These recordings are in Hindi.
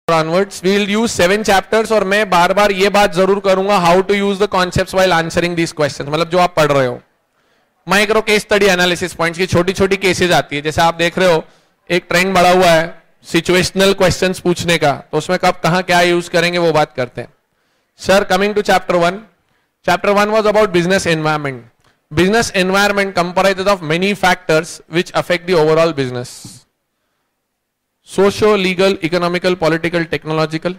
onwards we will use 7 chapters और मैं बार बार ये बात जरूर करूंगा how to use the concepts while answering these questions. मतलब जो आप पढ़ रहे हो micro case study analysis points की छोटी छोटी केसेस आती है। जैसे आप देख रहे हो एक ट्रेंड बढ़ा हुआ है सिचुएशनल क्वेश्चंस पूछने का, तो उसमें कब कहां क्या यूज करेंगे वो बात करते हैं। Sir coming to chapter 1, chapter 1 was about business environment. Business environment comprises of many factors which affect the overall business, socio, legal, economical, political, technological.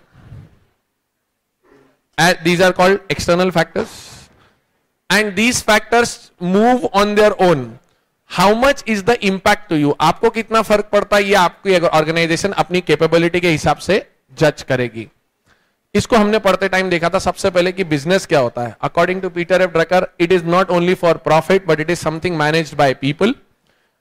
These are called external factors. And these factors move on their own. How much is the impact to you? आपको कितना फर्क पड़ता है ये आपकी ऑर्गेनाइजेशन अपनी कैपेबिलिटी के हिसाब से जज करेगी। इसको हमने पढ़ते टाइम देखा था सबसे पहले कि बिजनेस क्या होता है। According to Peter F Drucker, it is not only for profit but it is something managed by people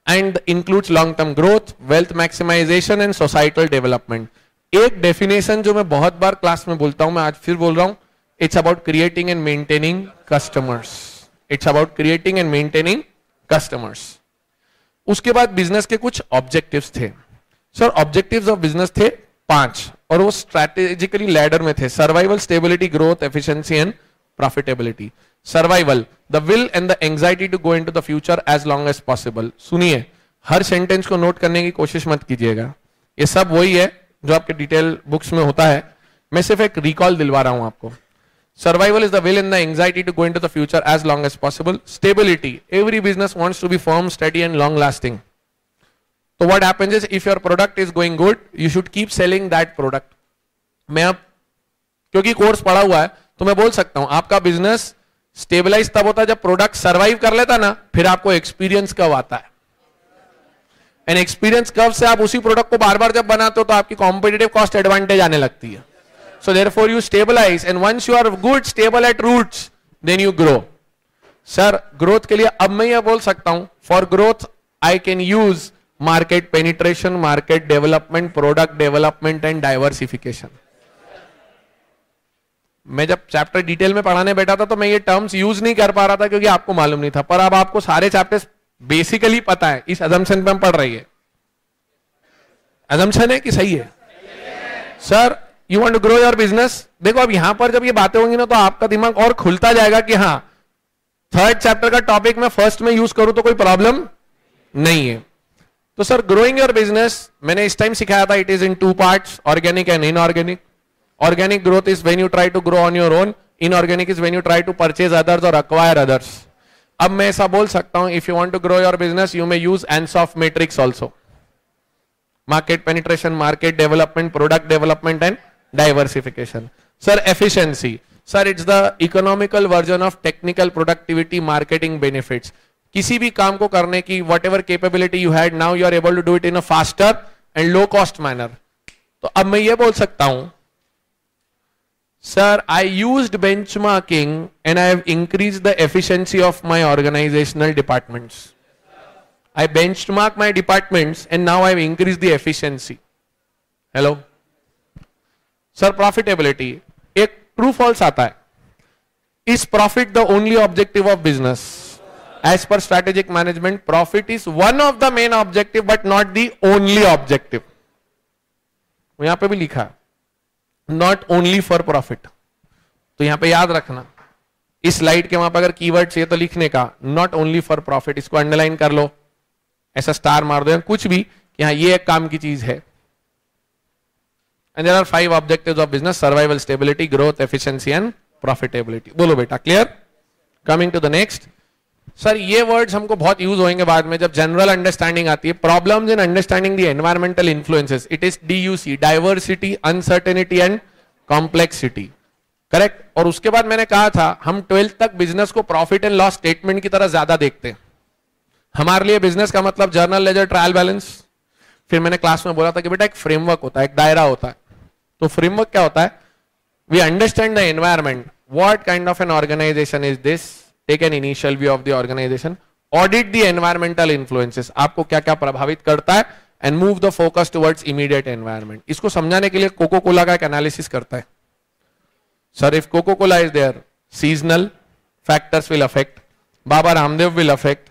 and includes long term growth, wealth maximization and societal development. एक डेफिनेशन जो मैं बहुत बार क्लास में बोलता हूं, मैं आज फिर बोल रहा हूं, it's about creating and maintaining customers. It's about creating and maintaining customers. उसके बाद बिजनेस के कुछ ऑब्जेक्टिव्स थे। सर ऑब्जेक्टिव्स ऑफ बिजनेस थे 5 और वो स्ट्रैटेजिकली लैडर में थे। Survival, stability, growth, efficiency and profitability. Survival, the will and the anxiety to go into the future as long as possible. सुनिए, हर सेंटेंस को नोट करने की कोशिश मत कीजिएगा, ये सब वही है जो आपके डिटेल बुक्स में होता है। मैं सिर्फ एक रिकॉल दिलवा रहा हूं आपको। Survival is the will and the anxiety to go into the future as long as possible. Stability, every business wants to be firm, steady and long lasting. तो what happens is if your product is going good, you should keep selling that product. मैं अब क्योंकि कोर्स पढ़ा हुआ है तो मैं बोल सकता हूं आपका बिजनेस स्टेबलाइज तब होता है जब प्रोडक्ट सर्वाइव कर लेता ना, फिर आपको एक्सपीरियंस कर्व आता है। एंड एक्सपीरियंस कर्व से आप उसी प्रोडक्ट को बार बार जब बनाते हो तो आपकी कॉम्पिटिटिव कॉस्ट एडवांटेज आने लगती है। So therefore you stabilise and once you are good stable at roots then you grow. Sir growth के लिए अब मैं ये बोल सकता हूं, for growth I can use market penetration, market development, product development and diversification. मैं जब चैप्टर डिटेल में पढ़ाने बैठा था तो मैं ये टर्म्स यूज नहीं कर पा रहा था क्योंकि आपको मालूम नहीं था, पर अब आपको सारे चैप्टर्स बेसिकली पता है। इस अजम्पशन पे हम पढ़ रही है। अजम्पशन है कि सही है? Sir you want to grow your business. देखो अब यहां पर जब ये बातें होंगी ना तो आपका दिमाग और खुलता जाएगा कि हाँ, थर्ड चैप्टर का टॉपिक मैं फर्स्ट में यूज करूं तो कोई प्रॉब्लम नहीं है। तो सर ग्रोइंग योर बिजनेस मैंने इस टाइम सिखाया था, it is in 2 parts, organic and inorganic. Organic growth is when you try to grow on your own. Inorganic is when you try to purchase others or acquire others. अब मैं ऐसा बोल सकता हूं, if you want to grow your business, you may use Ansoff matrix also. Market penetration, market development, product development and diversification. Sir, efficiency. Sir, it's the economical version of technical productivity, marketing benefits. किसी भी काम को करने की whatever capability you had, now you are able to do it in a faster and low cost manner. तो अब मैं ये बोल सकता हूं, Sir, I used benchmarking and I have increased the efficiency of my organizational departments. I benchmark my departments and now I have increased the efficiency. Hello? Sir, profitability. एक true false आता है. Is profit the only objective of business? As per strategic management, profit is one of the main objective but not the only objective. यहां पे भी लिखा है नॉट ओनली फॉर प्रॉफिट। तो यहां पे याद रखना, इस स्लाइड के वहां पर अगर कीवर्ड चाहिए तो लिखने का नॉट ओनली फॉर प्रॉफिट, इसको अंडरलाइन कर लो, ऐसा स्टार मार दो, कुछ भी कि हाँ ये एक काम की चीज है। And there are 5 objectives of business, survival, stability, growth, efficiency and profitability. बोलो बेटा, clear? Coming to the next. Sir ये वर्ड्स हमको बहुत यूज होंगे बाद में जब जनरल अंडरस्टैंडिंग आती है। Problems in understanding the environmental influences, it is DUC, diversity, uncertainty and complexity. Correct. और उसके बाद मैंने कहा था हम 12th तक बिजनेस को प्रॉफिट एंड लॉस स्टेटमेंट की तरह ज्यादा देखते हैं। हमारे लिए बिजनेस का मतलब जर्नल लेजर ट्रायल बैलेंस। फिर मैंने क्लास में बोला था कि बेटा एक फ्रेमवर्क होता है, एक दायरा होता है। तो फ्रेमवर्क क्या होता है? We understand the environment, what kind of an organisation is this, take an initial view of the organisation, audit the environmental influences, आपको क्या क्या प्रभावित करता है, and move the focus towards immediate environment. इसको समझाने के लिए कोको कोला का एक एनालिसिस करता है। Sir if Coca Cola is there, seasonal factors will affect, Baba Ramdev will affect,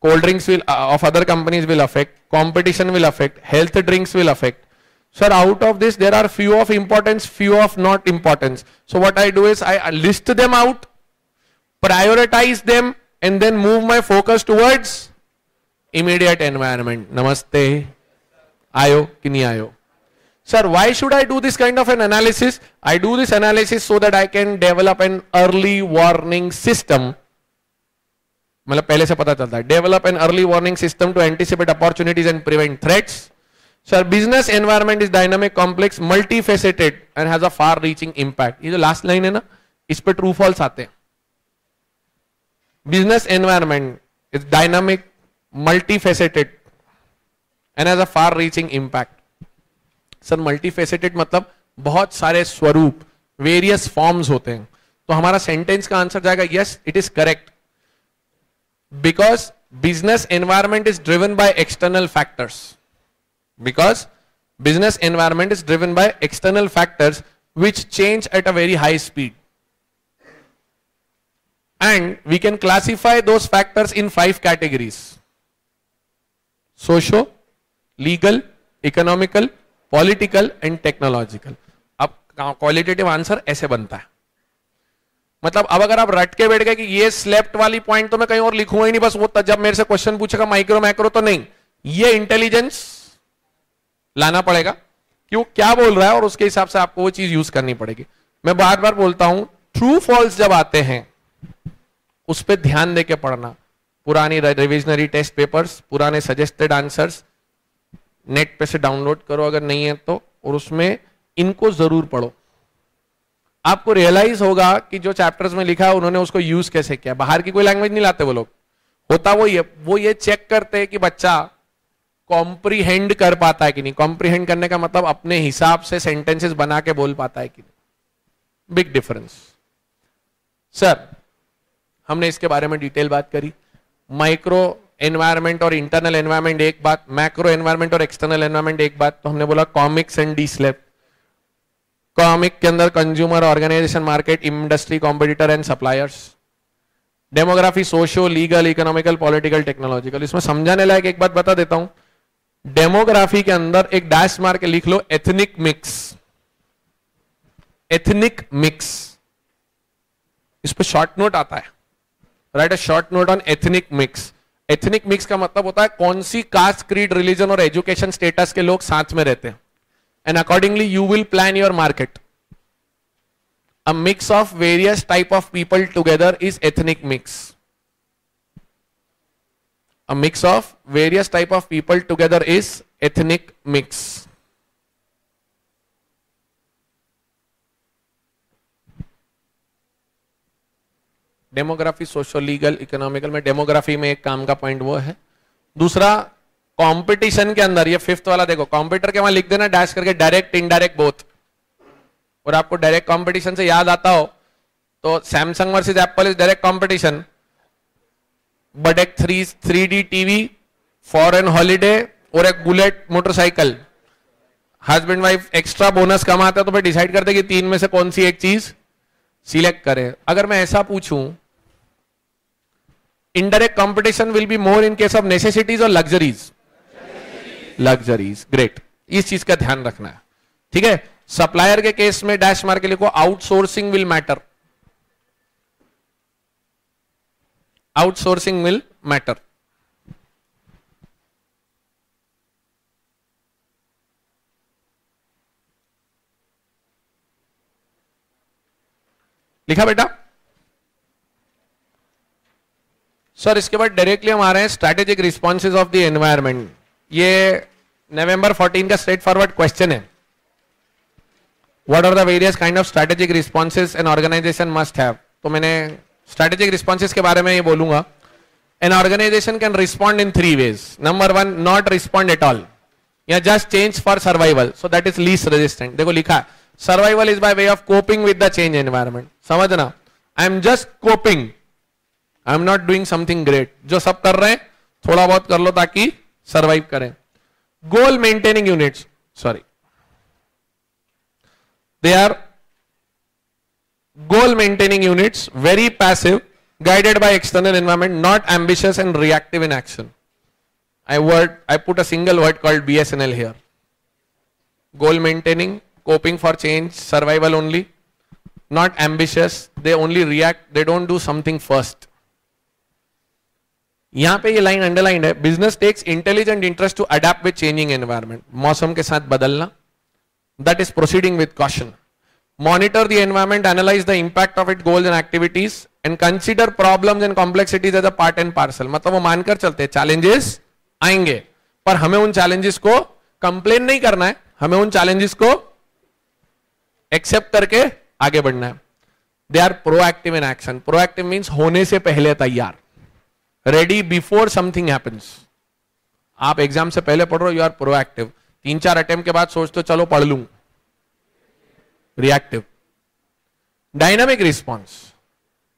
cold drinks will of other companies will affect, competition will affect, health drinks will affect. Sir, out of this there are few of importance, few of not importance. So what I do is I list them out, prioritize them, and then move my focus towards immediate environment. Namaste. Ayo ki nahi ayo? Sir, why should I do this kind of an analysis? I do this analysis so that I can develop an early warning system. मतलब पहले से पता चलता है, develop an early warning system to anticipate opportunities and prevent threats. Sir business environment is dynamic, complex, multi faceted and has a far reaching impact. ये जो लास्ट लाइन है ना, इस पे ट्रू फॉल्स आते हैं। Business environment is dynamic, multi faceted and has a far reaching impact. Sir multi faceted मतलब बहुत सारे स्वरूप, वेरियस फॉर्म्स होते हैं। तो हमारा सेंटेंस का आंसर जाएगा yes, it is correct, because business environment is driven by external factors, because business environment is driven by external factors which change at a very high speed, and we can classify those factors in 5 categories: socio, legal, economical, political and technological. अब qualitative answer ऐसे बनता है। मतलब अब अगर आप रट के बैठ गए कि ये स्लेप्ट वाली पॉइंट तो मैं कहीं और लिखूंगा ही नहीं, बस वो जब मेरे से क्वेश्चन पूछेगा माइक्रो मैक्रो तो नहीं, ये इंटेलिजेंस लाना पड़ेगा कि वो क्या बोल रहा है और उसके हिसाब से आपको वो चीज यूज करनी पड़ेगी। मैं बार बार बोलता हूं, ट्रू फॉल्स जब आते हैं उस पर ध्यान देके पढ़ना। पुरानी रिविजनरी टेस्ट पेपर्स, पुराने सजेस्टेड आंसर्स नेट पे से डाउनलोड करो अगर नहीं है तो, और उसमें इनको जरूर पढ़ो। आपको रियलाइज होगा कि जो चैप्टर्स में लिखा है उन्होंने उसको यूज कैसे किया। बाहर की कोई लैंग्वेज नहीं लाते वो लोग, होता वो ये चेक करते हैं कि बच्चा कॉम्प्रीहेंड कर पाता है कि नहीं। कॉम्प्रीहेंड करने का मतलब अपने हिसाब से सेंटेंसेस बना के बोल पाता है कि नहीं। Big difference. सर हमने इसके बारे में डिटेल बात करी। माइक्रो एनवायरमेंट और इंटरनल एनवायरमेंट एक बात, मैक्रो एनवायरमेंट और एक्सटर्नल एनवायरमेंट एक बात। तो हमने बोला comics and D SLEP. Comic के अंदर consumer, organisation, market, industry, competitor and suppliers. Demography, socio, legal, economical, political, technological. इसमें समझाने लायक एक बात बता देता हूं, डेमोग्राफी के अंदर एक डैश मार के लिख लो एथनिक मिक्स। एथनिक मिक्स, इस पर शॉर्ट नोट आता है, right a short note on ethnic mix. Ethnic mix का मतलब होता है कौन सी कास्ट, क्रीड, रिलीजन और एजुकेशन स्टेटस के लोग साथ में रहते हैं, and accordingly you will plan your market. A mix of various type of people together is ethnic mix. A mix of various type of people together is ethnic mix. Demography, social, legal, economical में डेमोग्राफी में एक काम का पॉइंट वो है। दूसरा कंपटीशन के अंदर, ये 5th वाला देखो, कंप्यूटर के वहां लिख देना डैश करके डायरेक्ट, इनडायरेक्ट, बोथ। और आपको डायरेक्ट कंपटीशन से याद आता हो तो Samsung versus Apple is direct competition, but एक 3D टीवी, फॉरेन हॉलीडे और एक bullet motorcycle, husband wife extra bonus कमाते हैं तो फिर डिसाइड करते कि 3 में से कौन सी एक चीज सिलेक्ट करें। अगर मैं ऐसा पूछूं, indirect competition will be more in case of necessities और लग्जरीज? लग्जरीज। ग्रेट, इस चीज का ध्यान रखना है, ठीक है। सप्लायर के केस में डैश मार के लिखो outsourcing will matter. Outsourcing will matter. लिखा बेटा? सर इसके बाद डायरेक्टली हम आ रहे हैं strategic responses of the environment. ये नवंबर 14 का स्ट्रेट फॉरवर्ड क्वेश्चन है। What are the various kind of strategic responses an organisation must have. तो मैंने स्ट्रेटेजिक रिस्पॉन्सेज के बारे में ये बोलूंगा। An organisation can respond in 3 ways। Number 1, not respond at all, या just change for survival, so that is least resistant. देखो लिखा है survival is by way of coping with the change environment. समझना, I am just coping, I am not doing something great. जो सब कर रहे हैं थोड़ा बहुत कर लो ताकि सर्वाइव करें। Goal maintaining units, sorry, they are goal maintaining units, very passive, guided by external environment, not ambitious and reactive in action. I put a single word called BSNL here. Goal maintaining, coping for change, survival only, not ambitious, they only react, they don't do something first. यहां पे ये लाइन अंडरलाइन है, business takes intelligent interest to adapt with changing environment, मौसम के साथ बदलना, that is proceeding with caution. Monitor the environment, analyze the impact of its goals and activities, and consider problems and complexities as a part and parcel. मतलब वो मानकर चलते हैं challenges आएंगे, पर हमें उन challenges को complain नहीं करना है, हमें उन challenges को accept करके आगे बढ़ना है. They are proactive in action. Proactive means होने से पहले तैयार, ready before something happens. आप एग्जाम से पहले पढ़ रहे हो, you are proactive. 3-4 अटेम्प्ट के बाद सोचते हो चलो पढ़ लूं, reactive. Dynamic response,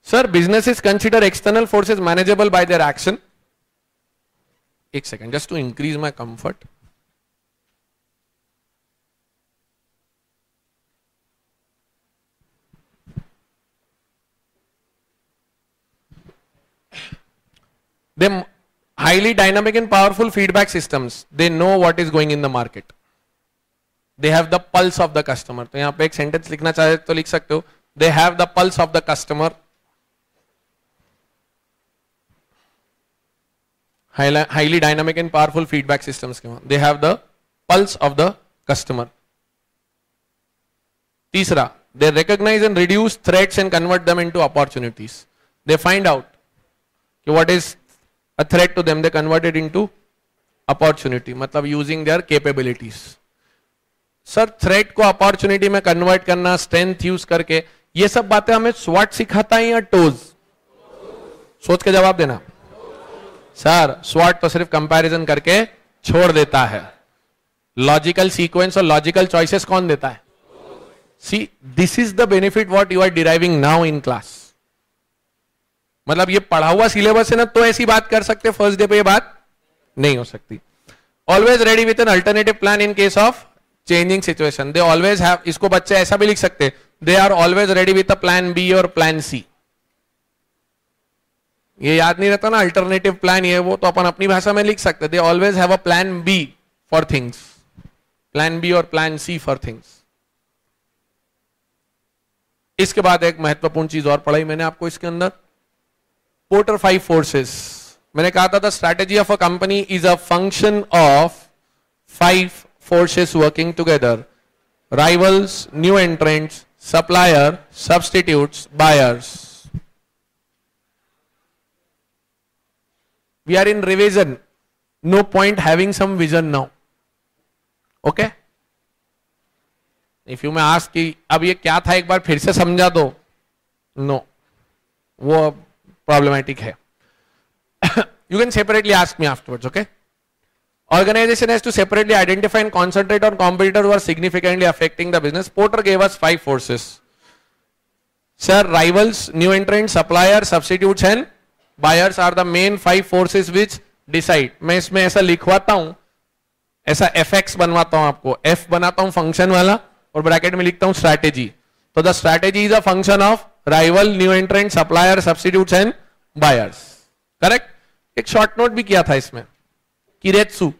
sir businesses consider external forces manageable by their action. एक second, just to increase my comfort. They highly dynamic and powerful feedback systems. They know what is going in the market. They have the pulse of the customer. तो यहाँ पे एक सेंटेंस लिखना चाहे तो लिख सकते हो, they have the pulse of the customer. Highly dynamic and powerful feedback systems के वहाँ, they have the pulse of the customer. तीसरा, they recognize and reduce threats and convert them into opportunities. They find out what is a threat to them, they convert it into opportunity, मतलब using their capabilities. Sir threat को अपॉर्चुनिटी में कन्वर्ट करना, स्ट्रेंथ यूज करके, ये सब बातें हमें स्वॉट सिखाता है या टोज? सोच के जवाब देना. सर स्वॉट तो सिर्फ कंपैरिजन करके छोड़ देता है, लॉजिकल सीक्वेंस और लॉजिकल चॉइसेस कौन देता है? See, this is the benefit what you are deriving now in class. मतलब ये पढ़ा हुआ सिलेबस है ना, तो ऐसी बात कर सकते, फर्स्ट डे पे ये बात नहीं हो सकती. Always ready with an alternative plan in case of changing situation. They always have, इसको बच्चे ऐसा भी लिख सकते, they are always ready with a plan B और प्लान सी. ये याद नहीं रहता ना अल्टरनेटिव प्लान ये वो, तो अपन अपनी भाषा में लिख सकते, they always have a plan B for things, plan B और प्लान सी फॉर थिंग्स. इसके बाद एक महत्वपूर्ण चीज और पढ़ाई मैंने आपको इसके अंदर, पोर्टर 5 forces. मैंने कहा था the strategy of a company is a function of 5 forces working together: rivals, new entrants, supplier, substitutes, buyers. We are in revision. No point having some vision now. Okay? If you may ask कि अब ये क्या था, एक बार फिर से समझा दो, no, वो problematic है. You can separately ask me afterwards, okay? Organization has to separately identify and concentrate on competitors who are significantly affecting the business. Porter gave us 5 forces. Sir, rivals, new entrants, suppliers, substitutes and buyers are the main 5 forces which decide. मैं इसमें ऐसा लिखवाता हूं, ऐसा fx बनवाता हूं, आपको f बनाता हूं फंक्शन वाला और ब्रैकेट में लिखता हूं स्ट्रैटेजी. तो the strategy is a function of rival, new entrant, supplier, substitutes and buyers. Correct? एक शॉर्ट नोट भी किया था इसमें, keiretsu,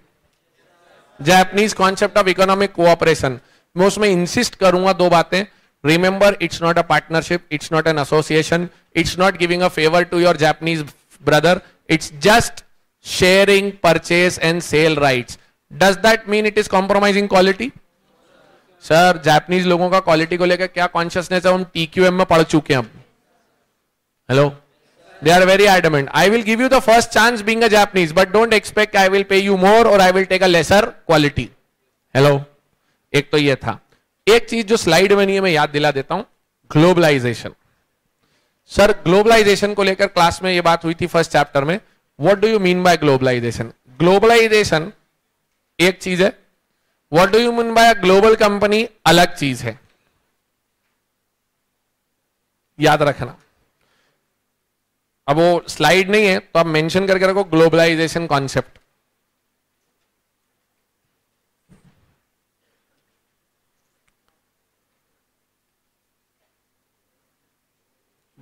Japanese concept of economic cooperation. मैं उसमें इंसिस्ट करूंगा 2 बातें. Remember, it's not a partnership, it's not an association, it's not giving a favour to your Japanese brother, it's just sharing purchase and sale rights. Does that mean it is compromising quality? Sir Japanese लोगों का क्वालिटी को लेकर क्या कॉन्शियसनेस है, हम TQM में पढ़ चुके हैं. Hello, they are very adamant. I will give you the first chance being a Japanese, but don't expect I will pay you more or I will take a lesser quality. Hello, एक तो ये था. एक चीज जो स्लाइड में नहीं है मैं याद दिला देता हूं, ग्लोबलाइजेशन। सर ग्लोबलाइजेशन को लेकर क्लास में ये बात हुई थी फर्स्ट चैप्टर में। What do you mean by globalization? Globalization एक चीज है, what do you mean by global company अलग चीज है, याद रखना। अब वो स्लाइड नहीं है तो आप मेंशन करके रखो globalization concept.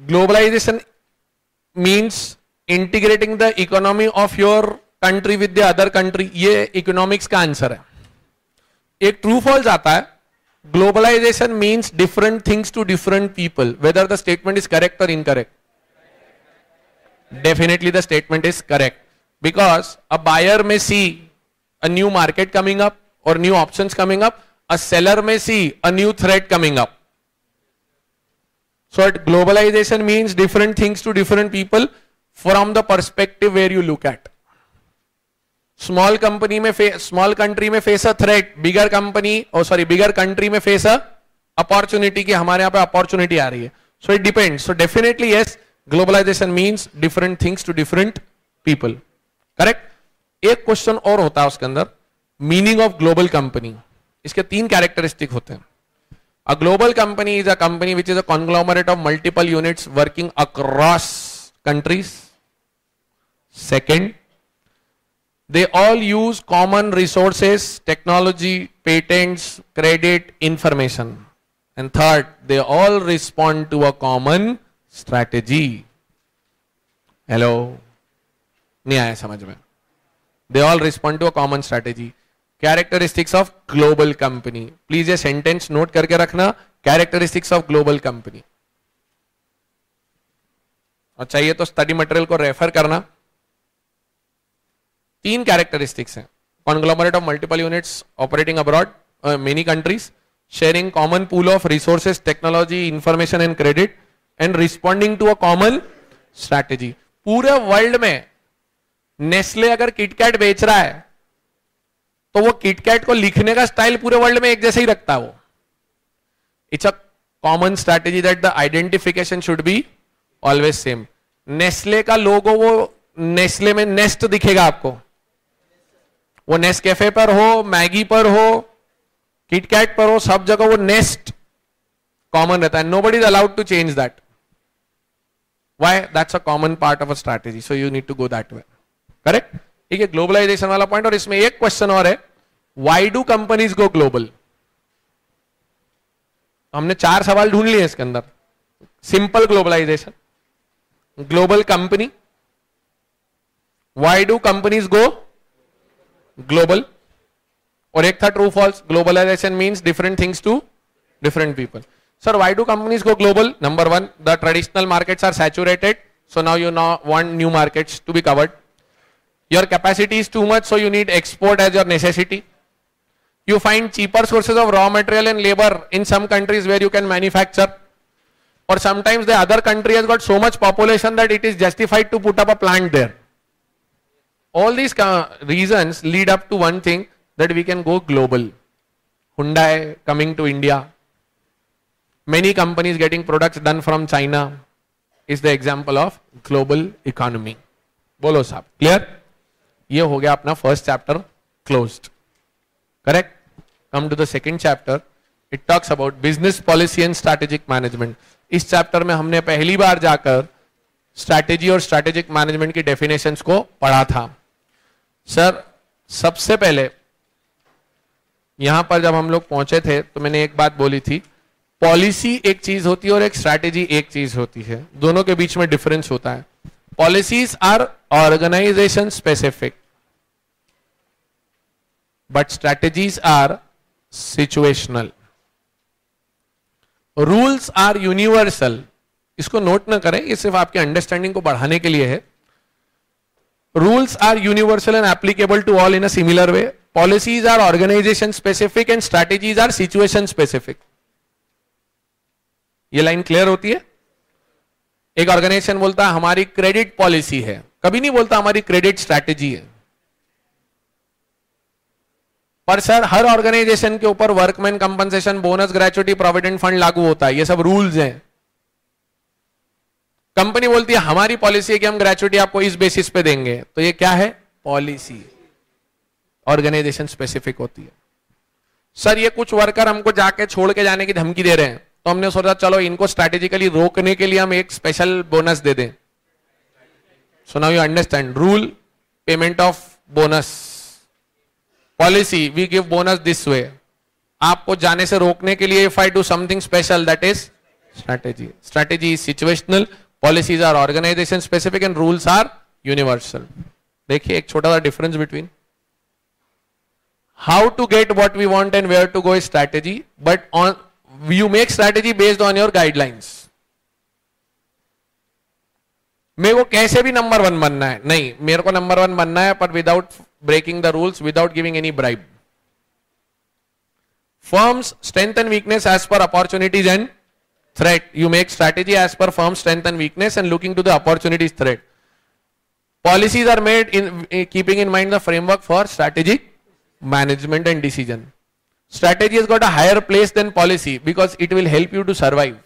Globalization means integrating the economy of your country with the other country. ये इकोनॉमिक्स का आंसर है। एक ट्रू फॉल्स आता है, globalization means different things to different people. Whether the statement is correct और incorrect? Definitely the statement is correct, because a buyer may see a new market coming up or new options coming up, a seller may see a new threat coming up. So globalization means different things to different people from the perspective where you look at. Small country में face a threat, bigger country में face a opportunity कि हमारे यहाँ पे opportunity आ रही है. So it depends. So definitely yes, globalization means different things to different people. Correct. एक क्वेश्चन और होता है उसके अंदर, मीनिंग ऑफ ग्लोबल कंपनी। इसके 3 कैरेक्टरिस्टिक होते हैं। A global company is a company which is a conglomerate of multiple units working across countries. Second, they all use common resources, technology, patents, credit, information. And third, they all respond to a common strategy. Hello? नहीं आया समझ में? They all respond to a common strategy. Characteristics of global company. Please ये sentence note करके रखना, characteristics of global company. और चाहिए तो स्टडी मटेरियल को रेफर करना। 3 कैरेक्टरिस्टिक्स हैं। Conglomerate of multiple units operating abroad many countries, sharing common pool of resources, technology, information and credit, and responding to a common strategy. पूरे वर्ल्ड में नेस्ले अगर किटकैट बेच रहा है तो वो किटकैट को लिखने का स्टाइल पूरे वर्ल्ड में एक जैसा ही रखता है वो। It's a common strategy that the identification should be always same. Nestle का लोगो, वो नेस्ले में नेस्ट दिखेगा आपको, वो नेस्ट कैफे पर हो, मैगी पर हो, किटकैट पर हो, सब जगह वो नेस्ट कॉमन रहता है। Nobody is allowed to change that. Why? That's a common part of a strategy, so you need to go that way. Correct. ठीक है, ग्लोबलाइजेशन वाला पॉइंट। और इसमें एक क्वेश्चन और है, why do companies go global? हमने 4 सवाल ढूंढ लिए इसके अंदर। Simple globalization, global company, why do companies go global, और एक था true false, globalization means different things to different people. Sir, why do companies go global? Number 1, the traditional markets are saturated, so now you want new markets to be covered. Your capacity is too much, so you need export as your necessity. You find cheaper sources of raw material and labor in some countries where you can manufacture, or sometimes the other country has got so much population that it is justified to put up a plant there. All these reasons lead up to one thing, that we can go global. Hyundai coming to India. Many companies getting products done from China is the example of global economy. बोलो साहब, क्लियर? ये हो गया अपना first chapter closed. Correct. Come to the second chapter, it talks about business policy and strategic management. इस चैप्टर में हमने पहली बार जाकर स्ट्रैटेजी और स्ट्रैटेजिक मैनेजमेंट की डेफिनेशंस को पढ़ा था। सर सबसे पहले यहां पर जब हम लोग पहुंचे थे तो मैंने एक बात बोली थी, पॉलिसी एक चीज होती है और एक स्ट्रैटेजी एक चीज होती है, दोनों के बीच में डिफरेंस होता है। Policies are organization specific, but strategies are situational. Rules are universal. इसको नोट ना करें, ये सिर्फ आपके अंडरस्टैंडिंग को बढ़ाने के लिए है। Rules are universal and applicable to all in a similar way. Policies are organization specific and strategies are situation specific. ये लाइन क्लियर होती है? एक ऑर्गेनाइजेशन बोलता है हमारी क्रेडिट पॉलिसी है, कभी नहीं बोलता हमारी क्रेडिट स्ट्रैटेजी है। पर सर हर ऑर्गेनाइजेशन के ऊपर workman compensation, bonus, gratuity, provident fund लागू होता है, ये सब रूल्स हैं। कंपनी बोलती है हमारी पॉलिसी है कि हम ग्रेचुइटी आपको इस बेसिस पे देंगे, तो ये क्या है? पॉलिसी। ऑर्गेनाइजेशन स्पेसिफिक होती है। सर ये कुछ वर्कर हमको जाके छोड़ के जाने की धमकी दे रहे हैं, तो हमने सोचा चलो इनको स्ट्रैटेजिकली रोकने के लिए हम एक स्पेशल बोनस दे दें। So now you understand rule, payment of bonus, policy, we give bonus this way. आपको जाने से रोकने के लिए if I do something special, that is strategy. Strategy is situational, policies are organization specific and rules are universal. देखिए एक छोटा सा difference between how to get what we want and where to go is strategy, but on you make strategy based on your guidelines. मेरे को कैसे भी नंबर 1 बनना है, नहीं मेरे को नंबर 1 बनना है पर without breaking the rules, without giving any bribe. Firms strength and weakness as per opportunities and threat. You make strategy as per firm strength and weakness and looking to the opportunities threat. Policies are made in keeping in mind the framework for strategic management and decision. Strategy has got a higher place than policy because it will help you to survive.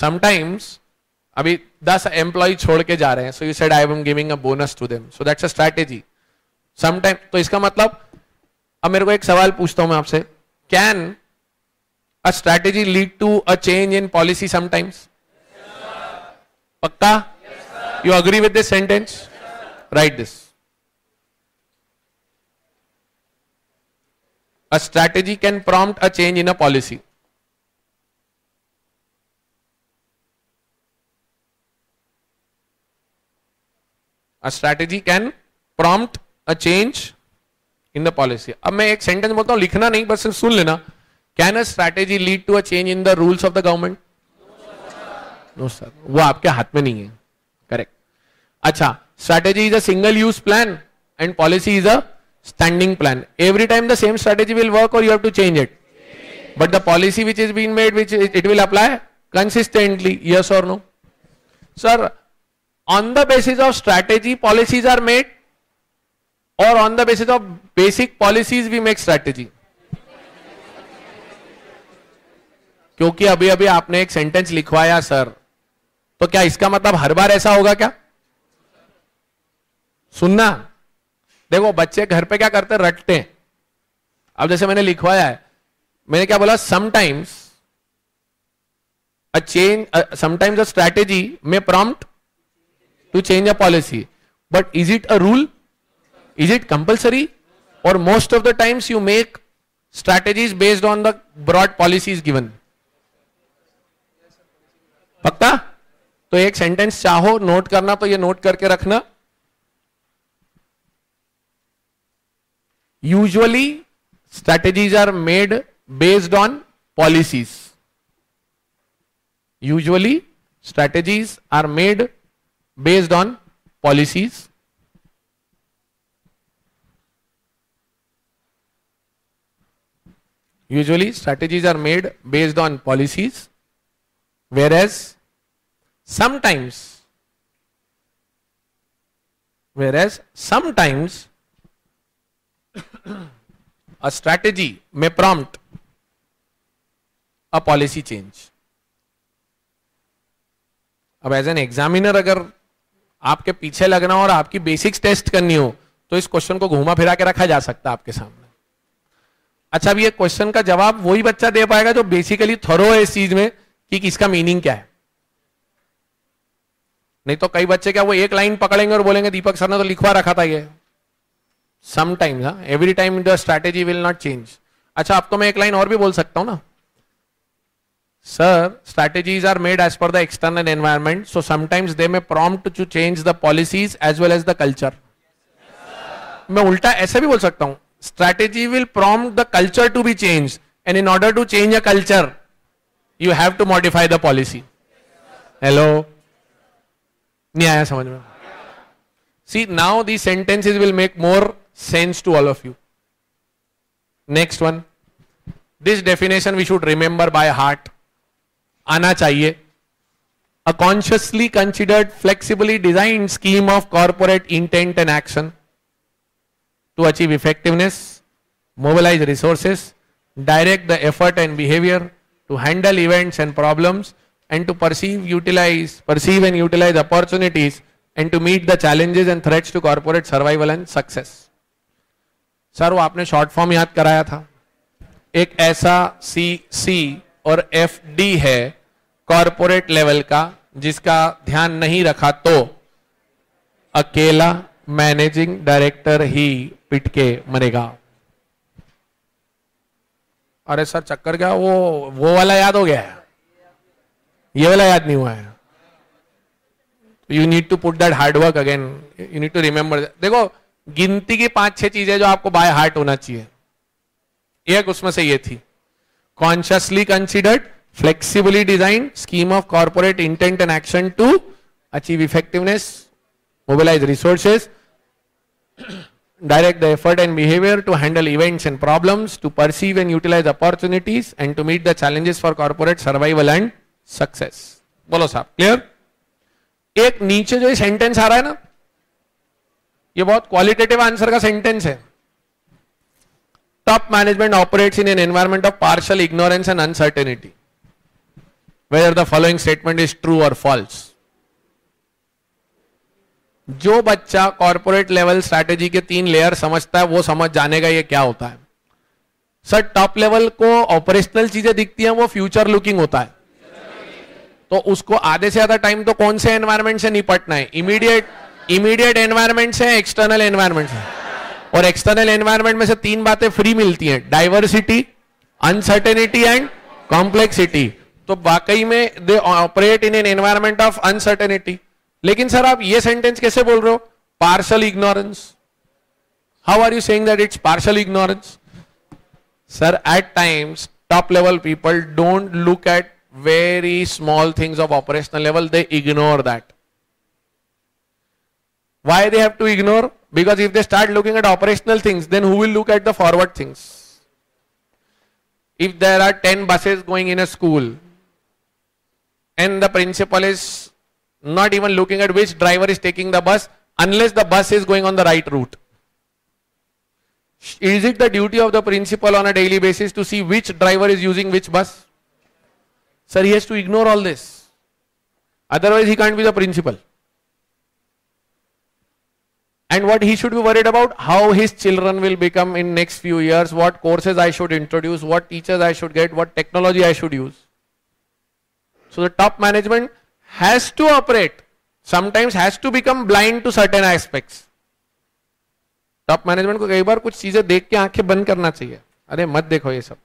Sometimes अभी 10 एम्प्लॉय छोड़ के जा रहे हैं, so you said I am giving a bonus to them, so that's a strategy. Sometimes तो इसका मतलब, अब मेरे को एक सवाल पूछता हूं मैं आपसे, can a strategy lead to a change in policy sometimes? पक्का? You agree with this sentence? Write this. A strategy can prompt a change in a policy. A strategy can prompt a change in the policy. अब मैं एक सेंटेंस बोलता हूं, लिखना नहीं, बस सुन लेना. Can a strategy lead to a change in the rules of the government? No sir. वो आपके हाथ में नहीं है. Correct. अच्छा, strategy is a single use plan and policy is a standing plan. Every time the same strategy will work or you have to change it? But the policy which is being made, which it will apply consistently, yes or no? Sir, on the basis of strategy policies are made or on the basis of basic policies we make strategy? क्योंकि अभी अभी आपने एक सेंटेंस लिखवाया सर, तो क्या इसका मतलब हर बार ऐसा होगा क्या? सुनना, देखो बच्चे घर पे क्या करते हैं, रटते हैं. अब जैसे मैंने लिखवाया है, मैंने क्या बोला, sometimes a change, sometimes a strategy में prompt to change a policy, but is it a rule? Is it compulsory? और most of the times you make strategies based on the broad policies given. पक्का? तो एक सेंटेंस चाहो नोट करना तो ये नोट करके रखना. Usually strategies are made based on policies. Usually strategies are made based on policies. Usually strategies are made based on policies, whereas sometimes a strategy may prompt a policy change. अब एज एन एग्जामिनर अगर आपके पीछे लगना और आपकी बेसिक्स टेस्ट करनी हो तो इस क्वेश्चन को घुमा फिरा के रखा जा सकता है आपके सामने. अच्छा, अब ये क्वेश्चन का जवाब वही बच्चा दे पाएगा जो बेसिकली थरो है इस चीज में कि इसका मीनिंग क्या है. नहीं तो कई बच्चे क्या वो एक लाइन पकड़ेंगे और बोलेंगे दीपक सर ने तो लिखवा रखा था ये. Sometimes, every time the strategy will not change. अच्छा, अब तो मैं एक लाइन और भी बोल सकता हूं ना. Sir, strategies are made as per the external environment, so sometimes they may prompt to change the policies as well as the culture. मैं उल्टा ऐसे भी बोल सकता हूं. Strategy will prompt the culture to be changed, and in order to change a culture, you have to modify the policy. Hello? नहीं आया समझ में? See, now these sentences will make more sense to all of you. Next one. This definition we should remember by heart. आना चाहिए. A consciously considered, flexibly designed scheme of corporate intent and action. to achieve effectiveness, mobilize resources, direct the effort and behavior, to handle events and problems, and to perceive and utilize opportunities, and to meet the challenges and threats to corporate survival and success. Sir वो आपने शॉर्ट फॉर्म याद कराया था, एक ऐसा CC और FD है कॉर्पोरेट लेवल का जिसका ध्यान नहीं रखा तो अकेला मैनेजिंग डायरेक्टर ही पिट के मरेगा. अरे सर चक्कर क्या, वो वाला याद हो गया है, ये वाला याद नहीं हुआ है. You need to put that hard work again, you need to remember. देखो गिनती की 5-6 चीजें जो आपको बाय हार्ट होना चाहिए, एक उसमें से ये थी. Consciously considered, flexibly design scheme of corporate intent and action to achieve effectiveness, mobilise resources, direct the effort and behavior, to handle events and problems, to perceive and utilize opportunities, and to meet the challenges for corporate survival and success. बोलो साहब, क्लियर? एक नीचे जो सेंटेंस आ रहा है ना, ये बहुत क्वालिटेटिव आंसर का सेंटेंस है. Top management operates in an environment of partial ignorance and uncertainty, whether the following statement is true और फॉल्स. जो बच्चा कॉर्पोरेट लेवल स्ट्रैटेजी के 3 लेयर समझता है वो समझ जानेगा ये क्या होता है. सर टॉप लेवल को ऑपरेशनल चीजें दिखती हैं, वो फ्यूचर लुकिंग होता है. तो उसको आधे से ज्यादा टाइम तो कौन से एनवायरमेंट से निपटना है? इमीडिएट एनवायरमेंट से, एक्सटर्नल एनवायरमेंट से. और एक्सटर्नल एनवायरमेंट में से 3 बातें फ्री मिलती हैं, डाइवर्सिटी, अनसर्टेनिटी एंड कॉम्प्लेक्सिटी. तो वाकई में they operate in an environment of uncertainty. लेकिन सर आप ये सेंटेंस कैसे बोल रहे हो? Partial ignorance. How are you saying that it's partial ignorance? Sir at times top level people don't look at very small things of operational level, they ignore that. Why they have to ignore? Because if they start looking at operational things, then who will look at the forward things? If there are 10 buses going in a school and the principal is not even looking at which driver is taking the bus unless the bus is going on the right route, is it the duty of the principal on a daily basis to see which driver is using which bus? Sir, he has to ignore all this. Otherwise, he can't be the principal. And what he should be worried about, how his children will become in next few years, what courses I should introduce, what teachers I should get, what technology I should use. So the top management has to operate, sometimes has to become blind to certain aspects. Top management को कई बार कुछ चीजें देख के आंखें बंद करना चाहिए. अरे मत देखो ये सब.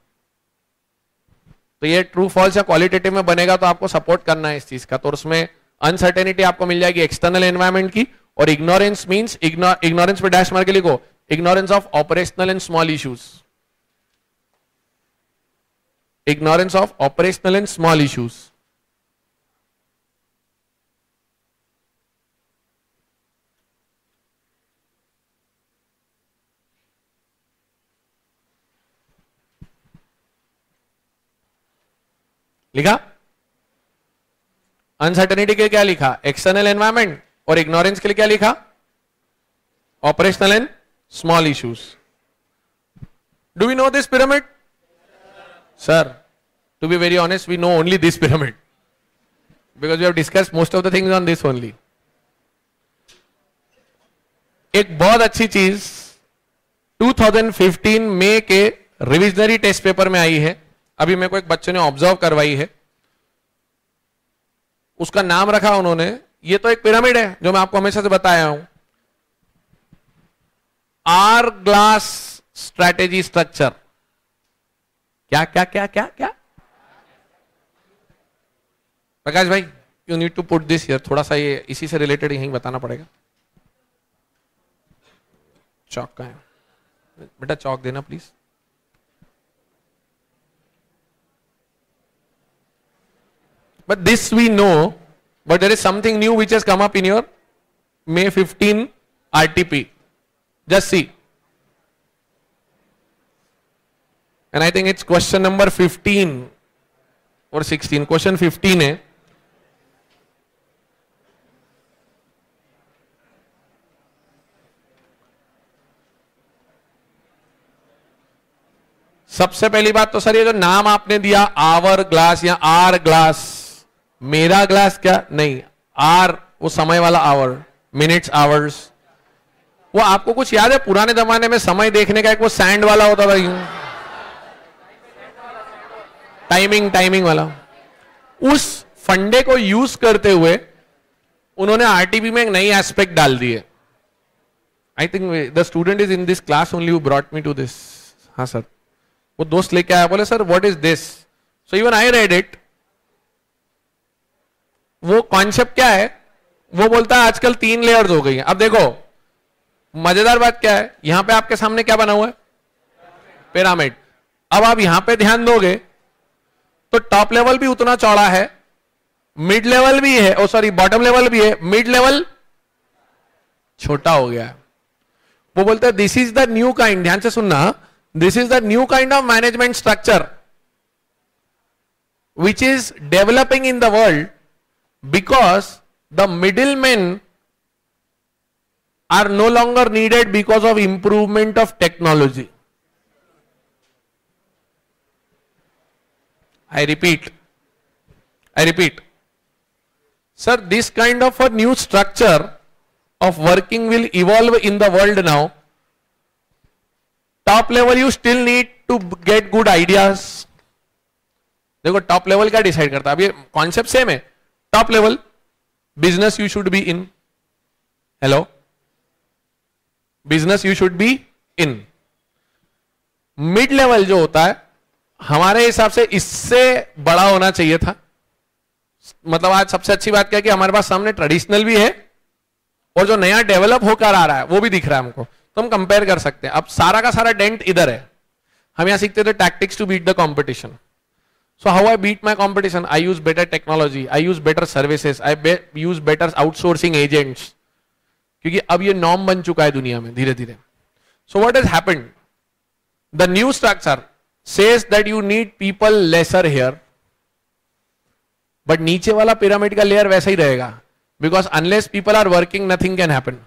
तो ये ट्रू फॉल्स या क्वालिटेटिव में बनेगा तो आपको सपोर्ट करना है इस चीज का. तो उसमें अनसर्टेनिटी आपको मिल जाएगी एक्सटर्नल एनवायरमेंट की, और इग्नोरेंस मींस इग्नोरेंस पे डैश मार के लिखो, ignorance of operational and small issues. Ignorance of operational and small issues. लिखा? अनसर्टेनिटी के लिए क्या लिखा? External environment. और इग्नोरेंस के लिए क्या लिखा? Operational and small issues. Do we know this pyramid? Sir, to be very honest, we know only this pyramid because we have discussed most of the things on this only. एक बहुत अच्छी चीज 2015 मई के रिविजनरी टेस्ट पेपर में आई है, अभी मेरे को एक बच्चे ने ऑब्जर्व करवाई है. उसका नाम रखा उन्होंने, ये तो एक पिरामिड है जो मैं आपको हमेशा से बताया हूं, आर ग्लास स्ट्रैटेजी स्ट्रक्चर. क्या क्या क्या क्या क्या? प्रकाश भाई, you need to put this here. थोड़ा सा ये इसी से रिलेटेड यहीं बताना पड़ेगा. चौक का है बेटा, चौक देना please. But this we know, but there is something new which has come up in your May 15 RTP. Just see. And I think it's question number 15 or 16. Question 15 है. सबसे पहली बात तो सर ये जो नाम आपने दिया आवर ग्लास या आर ग्लास, मेरा ग्लास क्या नहीं, आर वो समय वाला आवर, मिनट्स आवर्स, वो आपको कुछ याद है पुराने जमाने में समय देखने का एक वो सैंड वाला होता था, टाइमिंग वाला, उस फंडे को यूज करते हुए उन्होंने आरटीपी में एक नई एस्पेक्ट डाल दी है. I think the student is in this class only who brought me to this. हाँ सर, वो दोस्त लेके आया, बोले sir what is this, so even I read it. वो कॉन्सेप्ट क्या है, वो बोलता है आजकल 3 लेयर्स हो गई हैं. अब देखो मजेदार बात क्या है, यहां पे आपके सामने क्या बना हुआ है, पिरामिड. अब आप यहां पे ध्यान दोगे तो टॉप लेवल भी उतना चौड़ा है, मिड लेवल भी है, ओ सॉरी बॉटम लेवल भी है, मिड लेवल छोटा हो गया है. वो बोलते हैं this is the new kind, ध्यान से सुनना, this is the new kind of management structure which is developing in the world because the middleman are no longer needed because of improvement of technology. I repeat, sir, this kind of a new structure of working will evolve in the world now. Top level you still need to get good ideas. देखो टॉप लेवल क्या डिसाइड करता है, अब ये कॉन्सेप्ट सेम है. Top level business you should be in, hello, business you should be in. Mid level जो होता है हमारे हिसाब से इससे बड़ा होना चाहिए था. मतलब आज सबसे अच्छी बात क्या है कि हमारे पास सामने ट्रेडिशनल भी है और जो नया डेवलप होकर आ रहा है वो भी दिख रहा है हमको, तो हम कंपेयर कर सकते हैं. अब सारा का सारा डेंट इधर है. हम यहां सीखते थे tactics to beat the competition. So how I beat my competition, I use better technology, I use better services, I use better outsourcing agents, क्योंकि अब ये नॉर्म बन चुका है दुनिया में धीरे धीरे. So what has happened, the new structure says that you need people lesser here, but नीचे वाला पिरामिड का लेयर वैसा ही रहेगा, because unless people are working nothing can happen.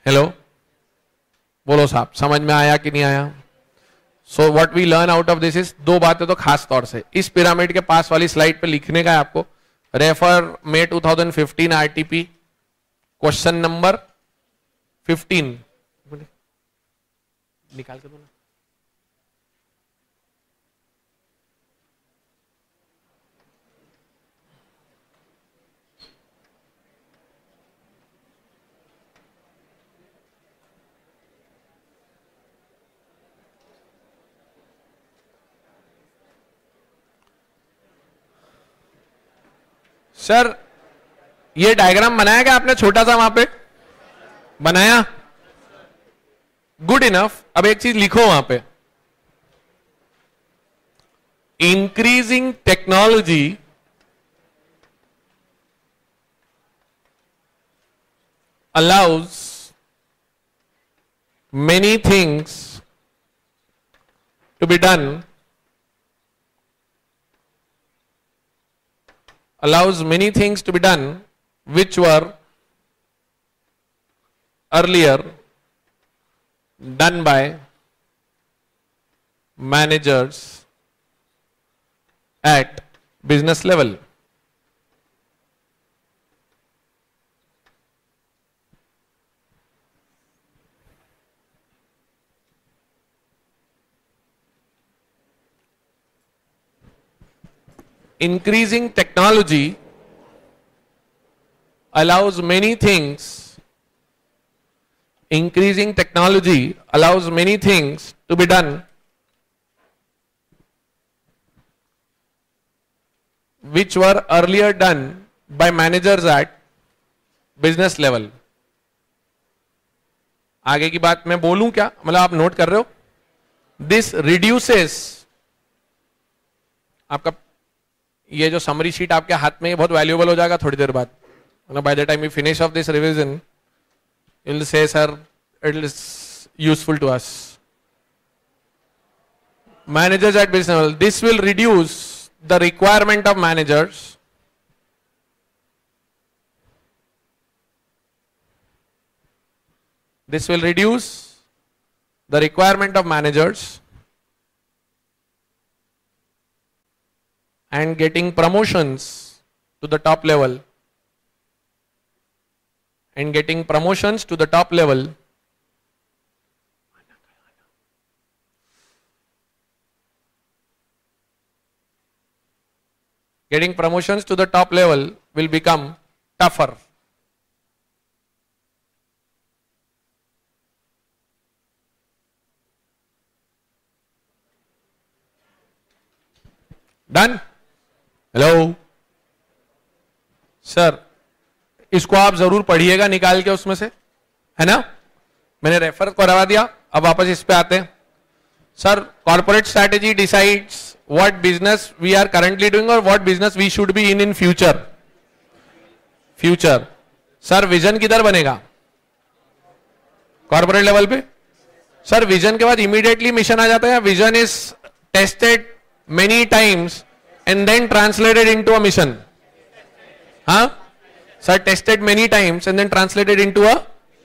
Hello, बोलो साहब, समझ में आया कि नहीं आया? So what we learn out of this is, 2 बातें तो खास तौर से इस पिरामिड के पास वाली स्लाइड पे लिखने का है आपको. रेफर मे 2015 आरटीपी क्वेश्चन नंबर 15. निकाल के दो ना. सर ये डायग्राम बनाया क्या आपने छोटा सा वहां पे बनाया? Good enough. अब एक चीज लिखो वहां पे, increasing technology allows many things to be done, which were earlier done by managers at business level. Increasing technology allows many things to be done which were earlier done by managers at business level. आगे की बात मैं बोलूं क्या, मतलब आप नोट कर रहे हो? This reduces, आपका ये जो समरी शीट आपके हाथ में बहुत वैल्यूएबल हो जाएगा थोड़ी देर बाद. By the time we finish off this revision you will say sir it is useful to us. Managers at business level, this will reduce the requirement of managers the requirement of managers and getting promotions to the top level and getting promotions to the top level will become tougher. Done? Hello sir, इसको आप जरूर पढ़िएगा निकाल के उसमें से, है ना? मैंने रेफर करवा दिया, अब वापस इस पे आते हैं. Sir, corporate strategy decides what business we are currently doing और what business we should be in future. Future sir, vision किधर बनेगा? कॉर्पोरेट लेवल पे. सर, विजन के बाद इमीडिएटली मिशन आ जाता है. Vision is tested many times and then translated into a mission. Huh? Sir, tested many times and then translated into a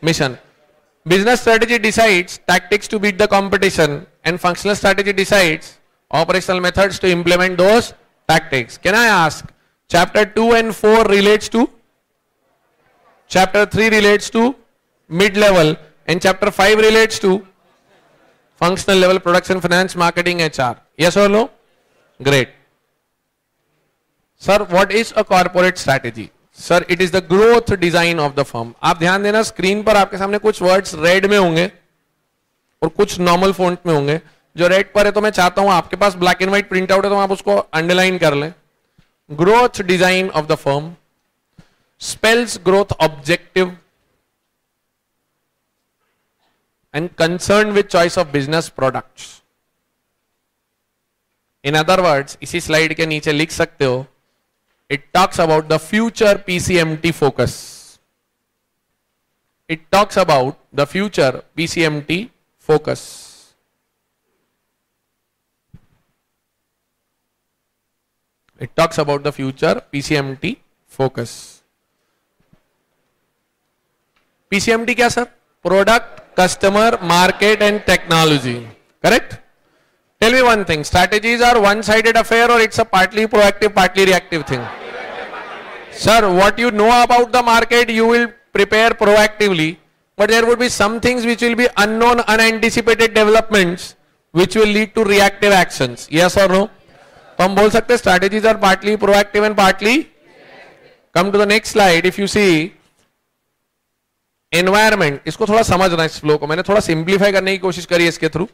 mission. Business strategy decides tactics to beat the competition and functional strategy decides operational methods to implement those tactics. Can I ask, chapter 2 and 4 relates to? Chapter 3 relates to mid-level and chapter 5 relates to functional level, production, finance, marketing, HR. Yes or no? Great. Sir, what is a corporate strategy? Sir, it is the growth design of the firm. आप ध्यान देना, स्क्रीन पर आपके सामने कुछ वर्ड्स रेड में होंगे और कुछ नॉर्मल फॉन्ट में होंगे. जो रेड पर है तो मैं चाहता हूं, आपके पास black and white print out है तो आप उसको अंडरलाइन कर लें. Growth design of the firm spells growth objective and concerned with choice of business products. In other words, इसी स्लाइड के नीचे लिख सकते हो, it talks about the future PCMT focus. It talks about the future PCMT focus. It talks about the future PCMT focus. PCMT क्या sir? Product, customer, market and technology. Correct? Tell me one thing, strategies are one-sided affair or it's a partly proactive, partly reactive thing? Sir, what you know about the market, you will prepare proactively, but there would be some things which will be unknown, unanticipated developments which will lead to reactive actions. Yes or no? तो हम बोल सकते हैं strategies are partly proactive and partly. Come to the next slide. If you see environment, इसको थोड़ा समझना इस फ्लो को, मैंने थोड़ा सिंप्लीफाई करने की कोशिश करी इसके through.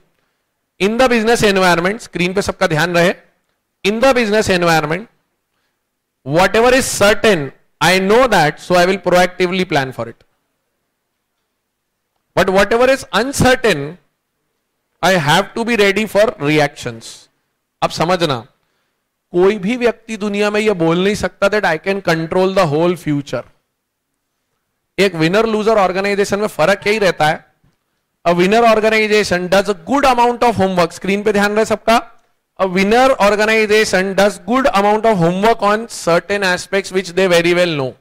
In the business environment, screen पे सबका ध्यान रहे. In the business environment, whatever is certain, I know that, so I will proactively plan for it. But whatever is uncertain, I have to be ready for reactions. अब समझना, कोई भी व्यक्ति दुनिया में यह बोल नहीं सकता that I can control the whole future. एक विनर लूजर ऑर्गेनाइजेशन में फर्क यही रहता है. A winner organization does a good amount of homework. Screen पे ध्यान रहे सबका. A winner organization does good amount of homework on certain aspects which they very well know.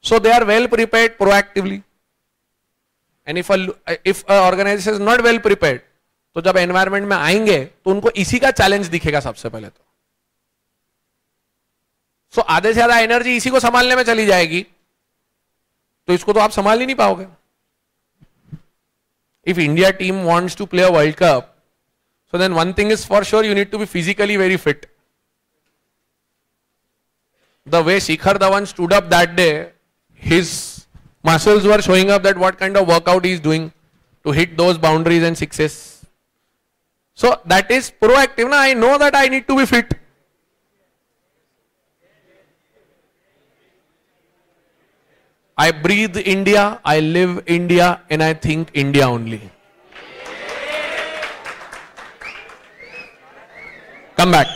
So they are well prepared proactively. And if a organization is not well prepared, तो जब environment में आएंगे तो उनको इसी का challenge दिखेगा सबसे पहले तो. So आधे से ज्यादा एनर्जी इसी को संभालने में चली जाएगी, तो इसको तो आप संभाल ही नहीं पाओगे. If India team wants to play a World Cup, so then one thing is for sure, you need to be physically very fit. The way Shikhar Dhawan stood up that day, his muscles were showing up that what kind of workout he is doing to hit those boundaries and sixes. So that is proactive. Now I know that I need to be fit. I breathe India, I live India, and I think India only. Come back.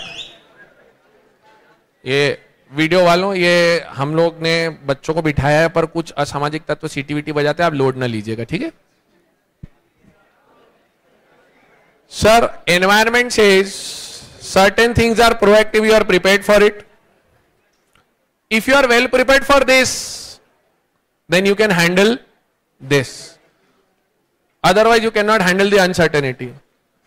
ये वीडियो वालों, ये हम लोग ने बच्चों को बिठाया है, पर कुछ असामाजिक तत्व सीटीवीटी बजाते हैं, आप लोड ना लीजिएगा, ठीक है? Sir, environment says certain things are proactive, you are prepared for it. If you are well prepared for this, then you can handle this. Otherwise you can not handle the uncertainty.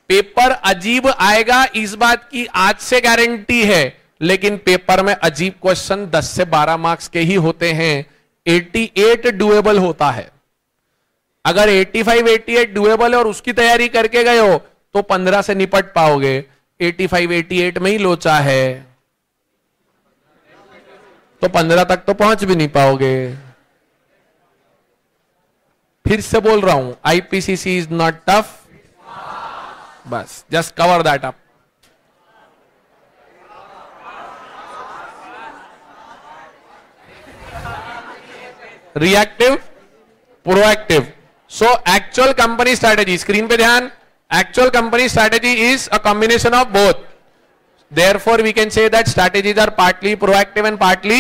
Paper अजीब आएगा इस बात की आज से गारंटी है, लेकिन पेपर में अजीब क्वेश्चन 10 से 12 मार्क्स के ही होते हैं। 88 डुएबल होता है। अगर 85 88 डुएबल है और उसकी तैयारी करके गए हो तो 15 से निपट पाओगे। 85 88 में ही लोचा है तो 15 तक तो पहुंच भी नहीं पाओगे। फिर से बोल रहा हूं, आईपीसीसी इज नॉट टफ, बस just cover that up. Reactive, proactive. So actual company strategy, screen पे ध्यान, actual company strategy is a combination of both. Therefore we can say that strategies are partly proactive and partly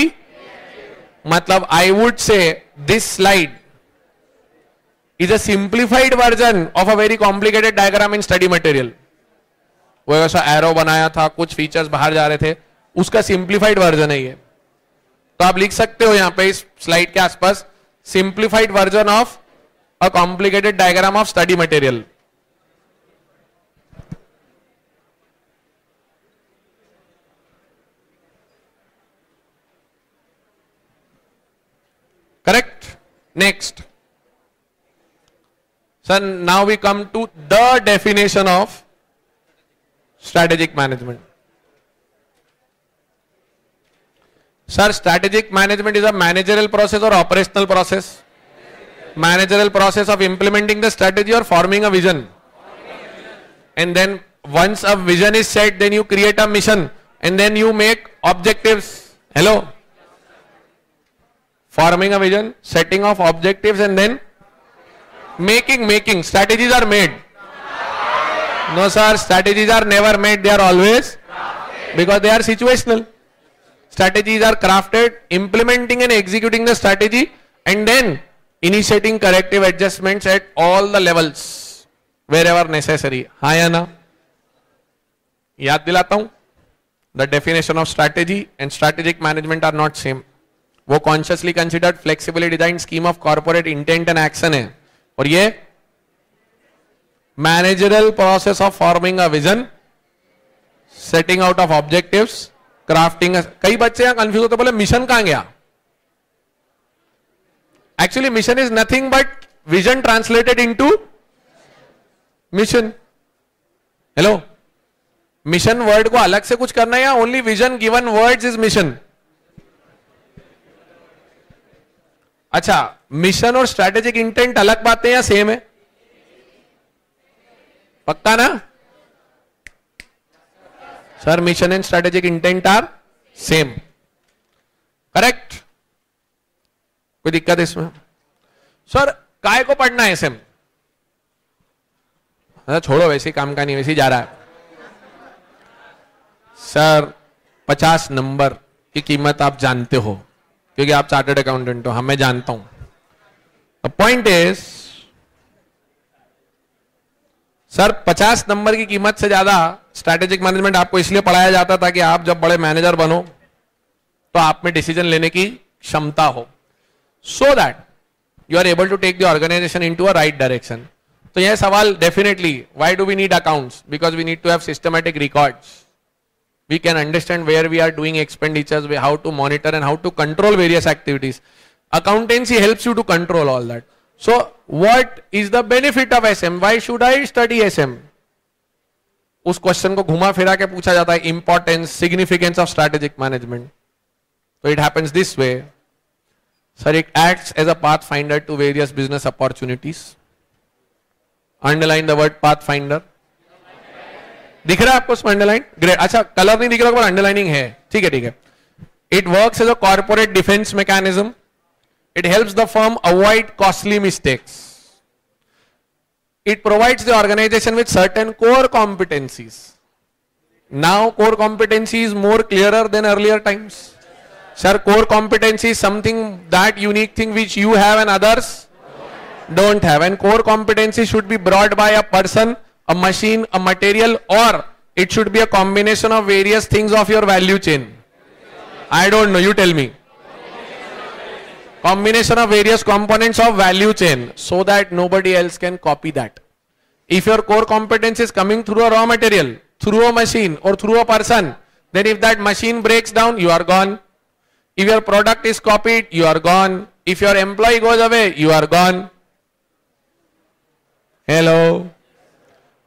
matlab I would say this slide is a simplified version of a very complicated diagram in study material। वो ऐसा एरो बनाया था, कुछ फीचर्स बाहर जा रहे थे, उसका सिंप्लीफाइड वर्जन है ये। तो आप लिख सकते हो यहां पे इस स्लाइड के आसपास simplified version of a complicated diagram of study material. Correct? Next. Sir, now we come to the definition of strategic management. Sir, strategic management is a managerial process or operational process? Managerial process of implementing the strategy or forming a vision. And then once a vision is set, then you create a mission and then you make objectives. Hello? Forming a vision, setting of objectives and then making. Strategies are made. No sir, strategies are never made, they are always, because they are situational. Strategies are crafted, implementing and executing the strategy and then initiating corrective adjustments at all the levels wherever necessary. हाँ या ना? याद दिलाता हूं, the definition of strategy and strategic management are not same. वो consciously considered flexibly design scheme of corporate intent and action है, और ये managerial process of forming a vision, setting out of objectives, crafting. कई बच्चे यहां कंफ्यूज होते, बोले मिशन कहां गया? Actually mission is nothing but vision translated into mission. Hello, mission word को अलग से कुछ करना है या only vision given words is mission? अच्छा, मिशन और स्ट्रैटेजिक इंटेंट अलग बातें या सेम है? पक्का ना? Sir, mission and strategic intent are same. Correct? कोई दिक्कत इसमें? सर, काय को पढ़ना है एसएम? छोड़ो, वैसे काम का नहीं, वैसे ही जा रहा है। सर, 50 नंबर की कीमत आप जानते हो क्योंकि आप चार्टर्ड अकाउंटेंट हो। हाँ, मैं जानता हूं। The point is, sir 50 number की कीमत से ज्यादा स्ट्रैटेजिक मैनेजमेंट आपको इसलिए पढ़ाया जाता था कि आप जब बड़े मैनेजर बनो तो आप में डिसीजन लेने की क्षमता हो, so that you are able to take the organization into a right direction. तो यह सवाल definitely, why do we need accounts? Because we need to have systematic records. We can understand where we are doing expenditures, how to monitor and how to control various activities. Accountancy helps you to control all that. So what is the benefit of SM? Why should I study SM? उस क्वेश्चन को घुमा फिरा के पूछा जाता है, importance, significance of strategic management. तो it happens this way. Sir, it acts as a path finder to various business opportunities. Underline the word pathfinder. दिख रहा है आपको इसमें अंडरलाइन? ग्रेट. अच्छा, कलर नहीं दिख रहा पर अंडरलाइनिंग है. ठीक है, ठीक है. It works as a corporate defence mechanism. It helps the firm avoid costly mistakes. It provides the organization with certain core competencies. Now core competency is more clearer than earlier times. Sir, core competency is something, that unique thing which you have and others don't have. And core competency should be brought by a person, a machine, a material, or it should be a combination of various things of your value chain. I don't know, you tell me. combination of various components of value chain so that nobody else can copy that. If your core competence is coming through a raw material, through a machine or through a person, then if that machine breaks down, you are gone. If your product is copied, you are gone. If your employee goes away, you are gone. Hello.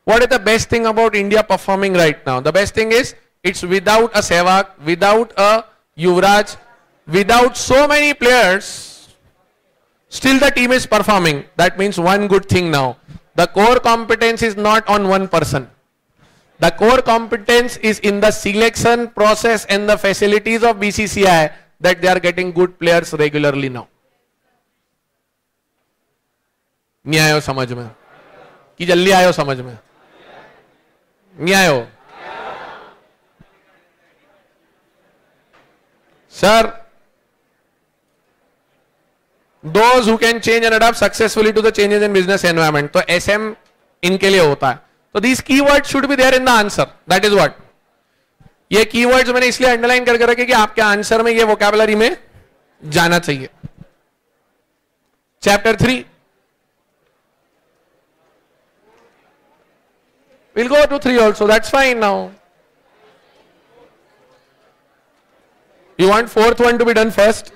What is the best thing about India performing right now? The best thing is it's without a Sehwag, without a Yuvraj, without so many players, still the team is performing. That means one good thing now. The core competence is not on one person. The core competence is in the selection process and the facilities of BCCI that they are getting good players regularly now. नहीं आयो समझ में कि जल्दी आयो समझ में नहीं आयो Sir, those who can change and adapt successfully to the changes in business environment. तो SM इनके लिए होता है. So these keywords should be there in the answer. That is what. ये keywords मैंने इसलिए अंडरलाइन करके रखे कि आपके आंसर में ये वोकैबुलरी में जाना चाहिए. Chapter 3. We'll go to 3 also. That's fine now. You want 4th one to be done first?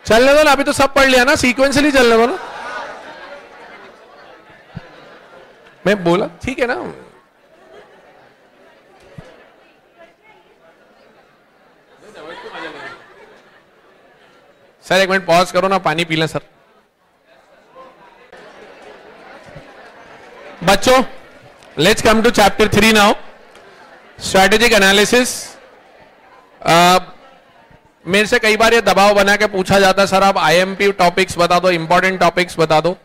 चलने दो ना, अभी तो सब पढ़ लिया ना, सीक्वेंशियली चलने दो ना. मैं बोला ठीक है ना. सर एक मिनट पॉज करो ना, पानी पी लें सर. बच्चों, let's come to chapter 3 now. Strategic analysis. मेरे से कई बार ये दबाव बना के पूछा जाता है सर आप IMP टॉपिक्स बता दो, इंपॉर्टेंट टॉपिक्स बता दो.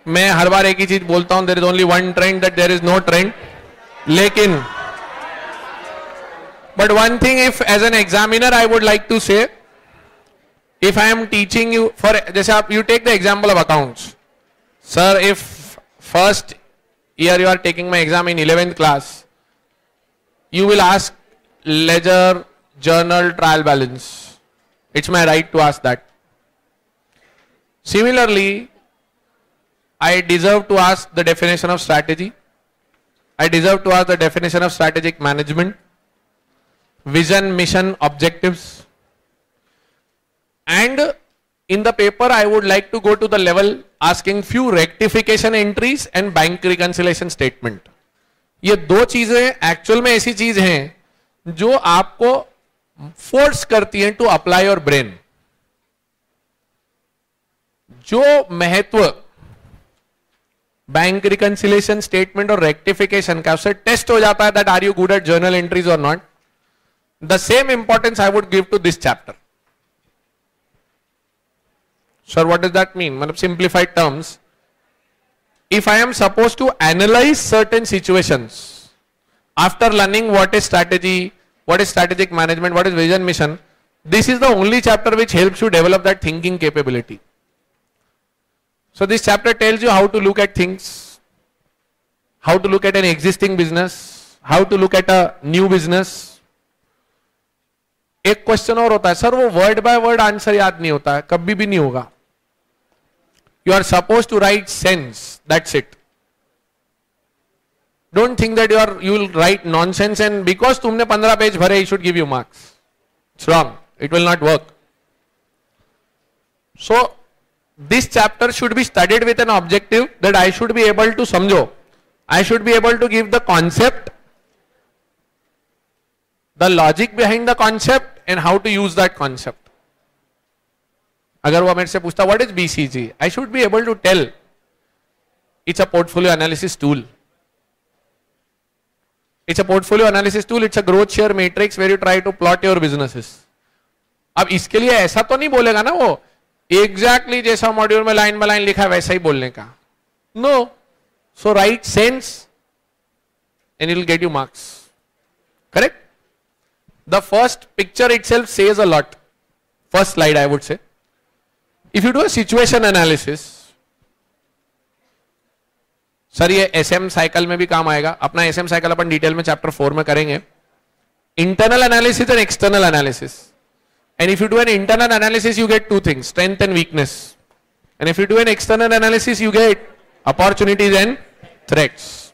मैं हर बार एक ही चीज बोलता हूं, there is only one trend, that there is no trend. लेकिन but one thing, if as an examiner I would like to say, if I am teaching you for, जैसे आप you take the example of accounts. Sir if first year you are taking my exam in 11th class, you will ask ledger, journal, trial balance. It's my right to ask that. Similarly, I deserve to ask the definition of strategy. I deserve to ask the definition of strategic management, vision, mission, objectives. And in the paper, I would like to go to the level asking few rectification entries and bank reconciliation statement. ये दो चीजें एक्चुअल में ऐसी चीज हैं जो आपको फोर्स करती हैं टू अप्लाई योर ब्रेन. जो महत्व बैंक रिकंसिलेशन स्टेटमेंट और रेक्टिफिकेशन का, उससे टेस्ट हो जाता है that are you good at journal entries or not. The same importance I would give to this chapter. Sir, what does that mean? मतलब simplified terms, if I am supposed to analyze certain situations after learning what is strategy, what is strategic management, what is vision, mission, this is the only chapter which helps you develop that thinking capability. So this chapter tells you how to look at things, how to look at an existing business, how to look at a new business. एक क्वेश्चन और होता है सर, वो वर्ड बाय वर्ड आंसर याद नहीं होता है, कभी भी नहीं होगा. You are supposed to write sense. That's it. Don't think that you will write nonsense and because तुमने 15 पेज भरे, you should give you marks. It's wrong. It will not work. So this chapter should be studied with an objective that I should be able to समझो. I should be able to give the concept, the logic behind the concept and how to use that concept. अगर वो मेरे से पूछता what is BCG, I should be able to tell it's a portfolio analysis tool. It's a portfolio analysis tool. It's a growth share matrix where you try to plot your businesses. अब इसके लिए ऐसा तो नहीं बोलेगा ना वो एग्जैक्टली जैसा मॉड्यूल में लाइन बाय लाइन लिखा है वैसा ही बोलने का. No. So write sense and you will get you marks. Correct. The first picture itself says a lot. First slide I would say. If you do a situation analysis, sir ये SM साइकिल में भी काम आएगा. अपना SM साइकिल अपन डिटेल में चैप्टर 4 में करेंगे. internal analysis and external analysis. And if you do an internal analysis, you get two things, strength and weakness. And if you do an external analysis, you get opportunities and threats.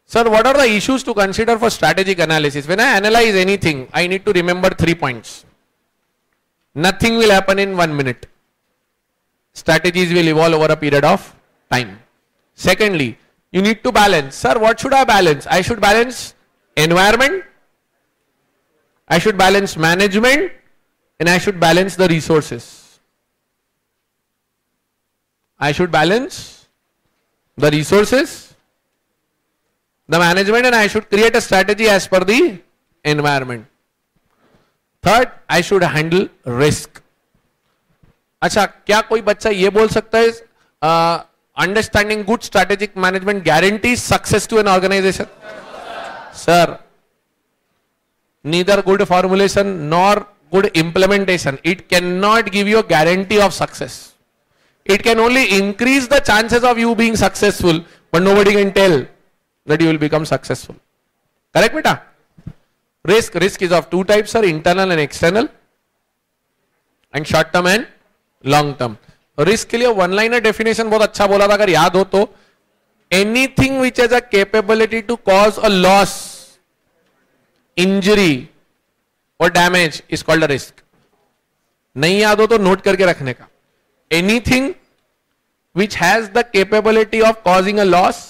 Sir, what are the issues to consider for strategic analysis? When I analyze anything, I need to remember 3 points. Nothing will happen in 1 minute. Strategies will evolve over a period of time. Secondly, you need to balance. Sir, what should I balance? I should balance environment, I should balance management, and I should balance the resources. I should balance the resources, the management, and I should create a strategy as per the environment. Third, I should handle risk. अच्छा, क्या कोई बच्चा ये बोल सकता है understanding good strategic management guarantees success to an organization? Sir, neither good formulation nor good implementation, it cannot give you a guarantee of success. It can only increase the chances of you being successful, but nobody can tell that you will become successful. Correct, beta? Risk is of two types, sir, internal and external, and short term and long term. Risk के लिए वन लाइनर डेफिनेशन बहुत अच्छा बोला था, अगर याद हो तो, anything which has a capability to cause a loss, injury or damage is called a risk. नहीं याद हो तो नोट करके रखने का. Anything which has the capability of causing a loss,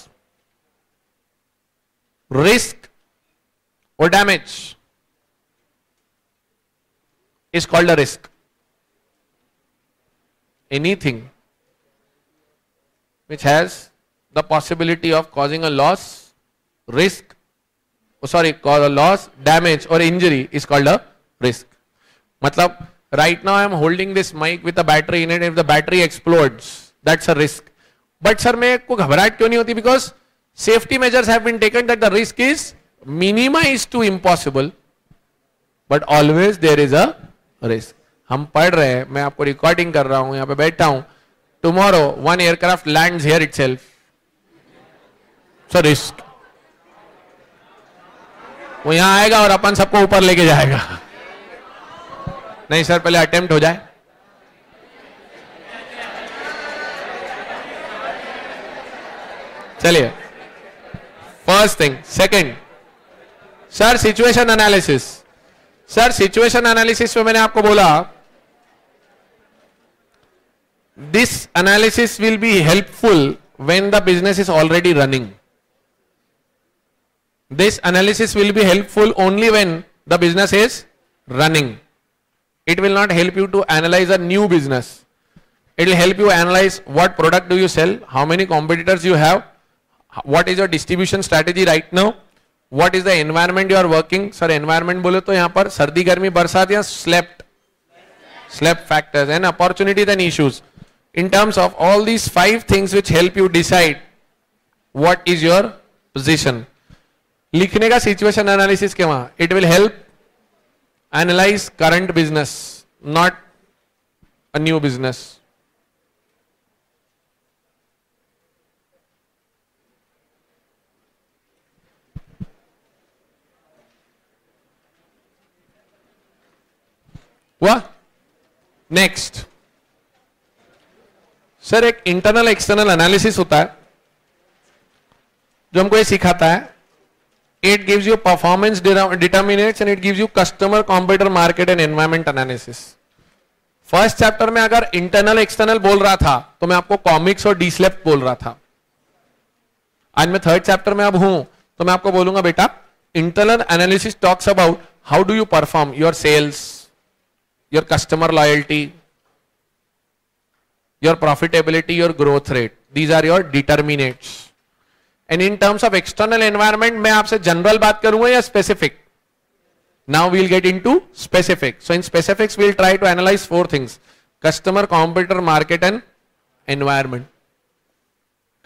risk or damage is called a risk. Anything which has the possibility of causing a loss, risk, cause a loss, damage or injury is called a risk. मतलब right now I am holding this mic with a battery in it. If the battery explodes, that's a risk. But sir, मेरे को घबराहट क्यों नहीं होती? Because safety measures have been taken that the risk is minimized to impossible, but always there is a risk. हम पढ़ रहे हैं, मैं आपको रिकॉर्डिंग कर रहा हूं, यहां पे बैठा हूं. Tomorrow one aircraft lands here itself, so risk. वो यहां आएगा और अपन सबको ऊपर लेके जाएगा. नहीं सर, पहले अटेम्प्ट हो जाए. चलिए, first thing. Second, sir situation analysis. Sir situation analysis में मैंने आपको बोला, this analysis will be helpful when the business is already running. This analysis will be helpful only when the business is running. It will not help you to analyze a new business. It will help you analyze what product do you sell, how many competitors you have, what is your distribution strategy right now, what is the environment you are working. Sir, environment बोले तो यहाँ पर सर्दी गर्मी बरसात या slept factors and opportunities and issues. In terms of all these 5 things which help you decide what is your position. लिखने का सिचुएशन एनालिसिस के वहां, it will help analyze current business, not a new business. हुआ? नेक्स्ट सर, एक इंटरनल एक्सटर्नल एनालिसिस होता है जो हमको ये सिखाता है. It gives you performance determinates and it gives you customer, competitor, market and environment analysis. First chapter में अगर इंटरनल एक्सटर्नल बोल रहा था तो मैं आपको कॉमिक्स और डीस्लेप बोल रहा था. आज मैं थर्ड चैप्टर में अब हूं तो मैं आपको बोलूंगा, बेटा internal analysis talks about how do you perform your sales, your customer loyalty, your profitability, your growth rate. These are your determinants. And in terms of external environment, मैं आपसे general बात करूंगा या specific? Now we'll get into specific. So in specifics, we'll try to analyze 4 things: customer, competitor, market and environment.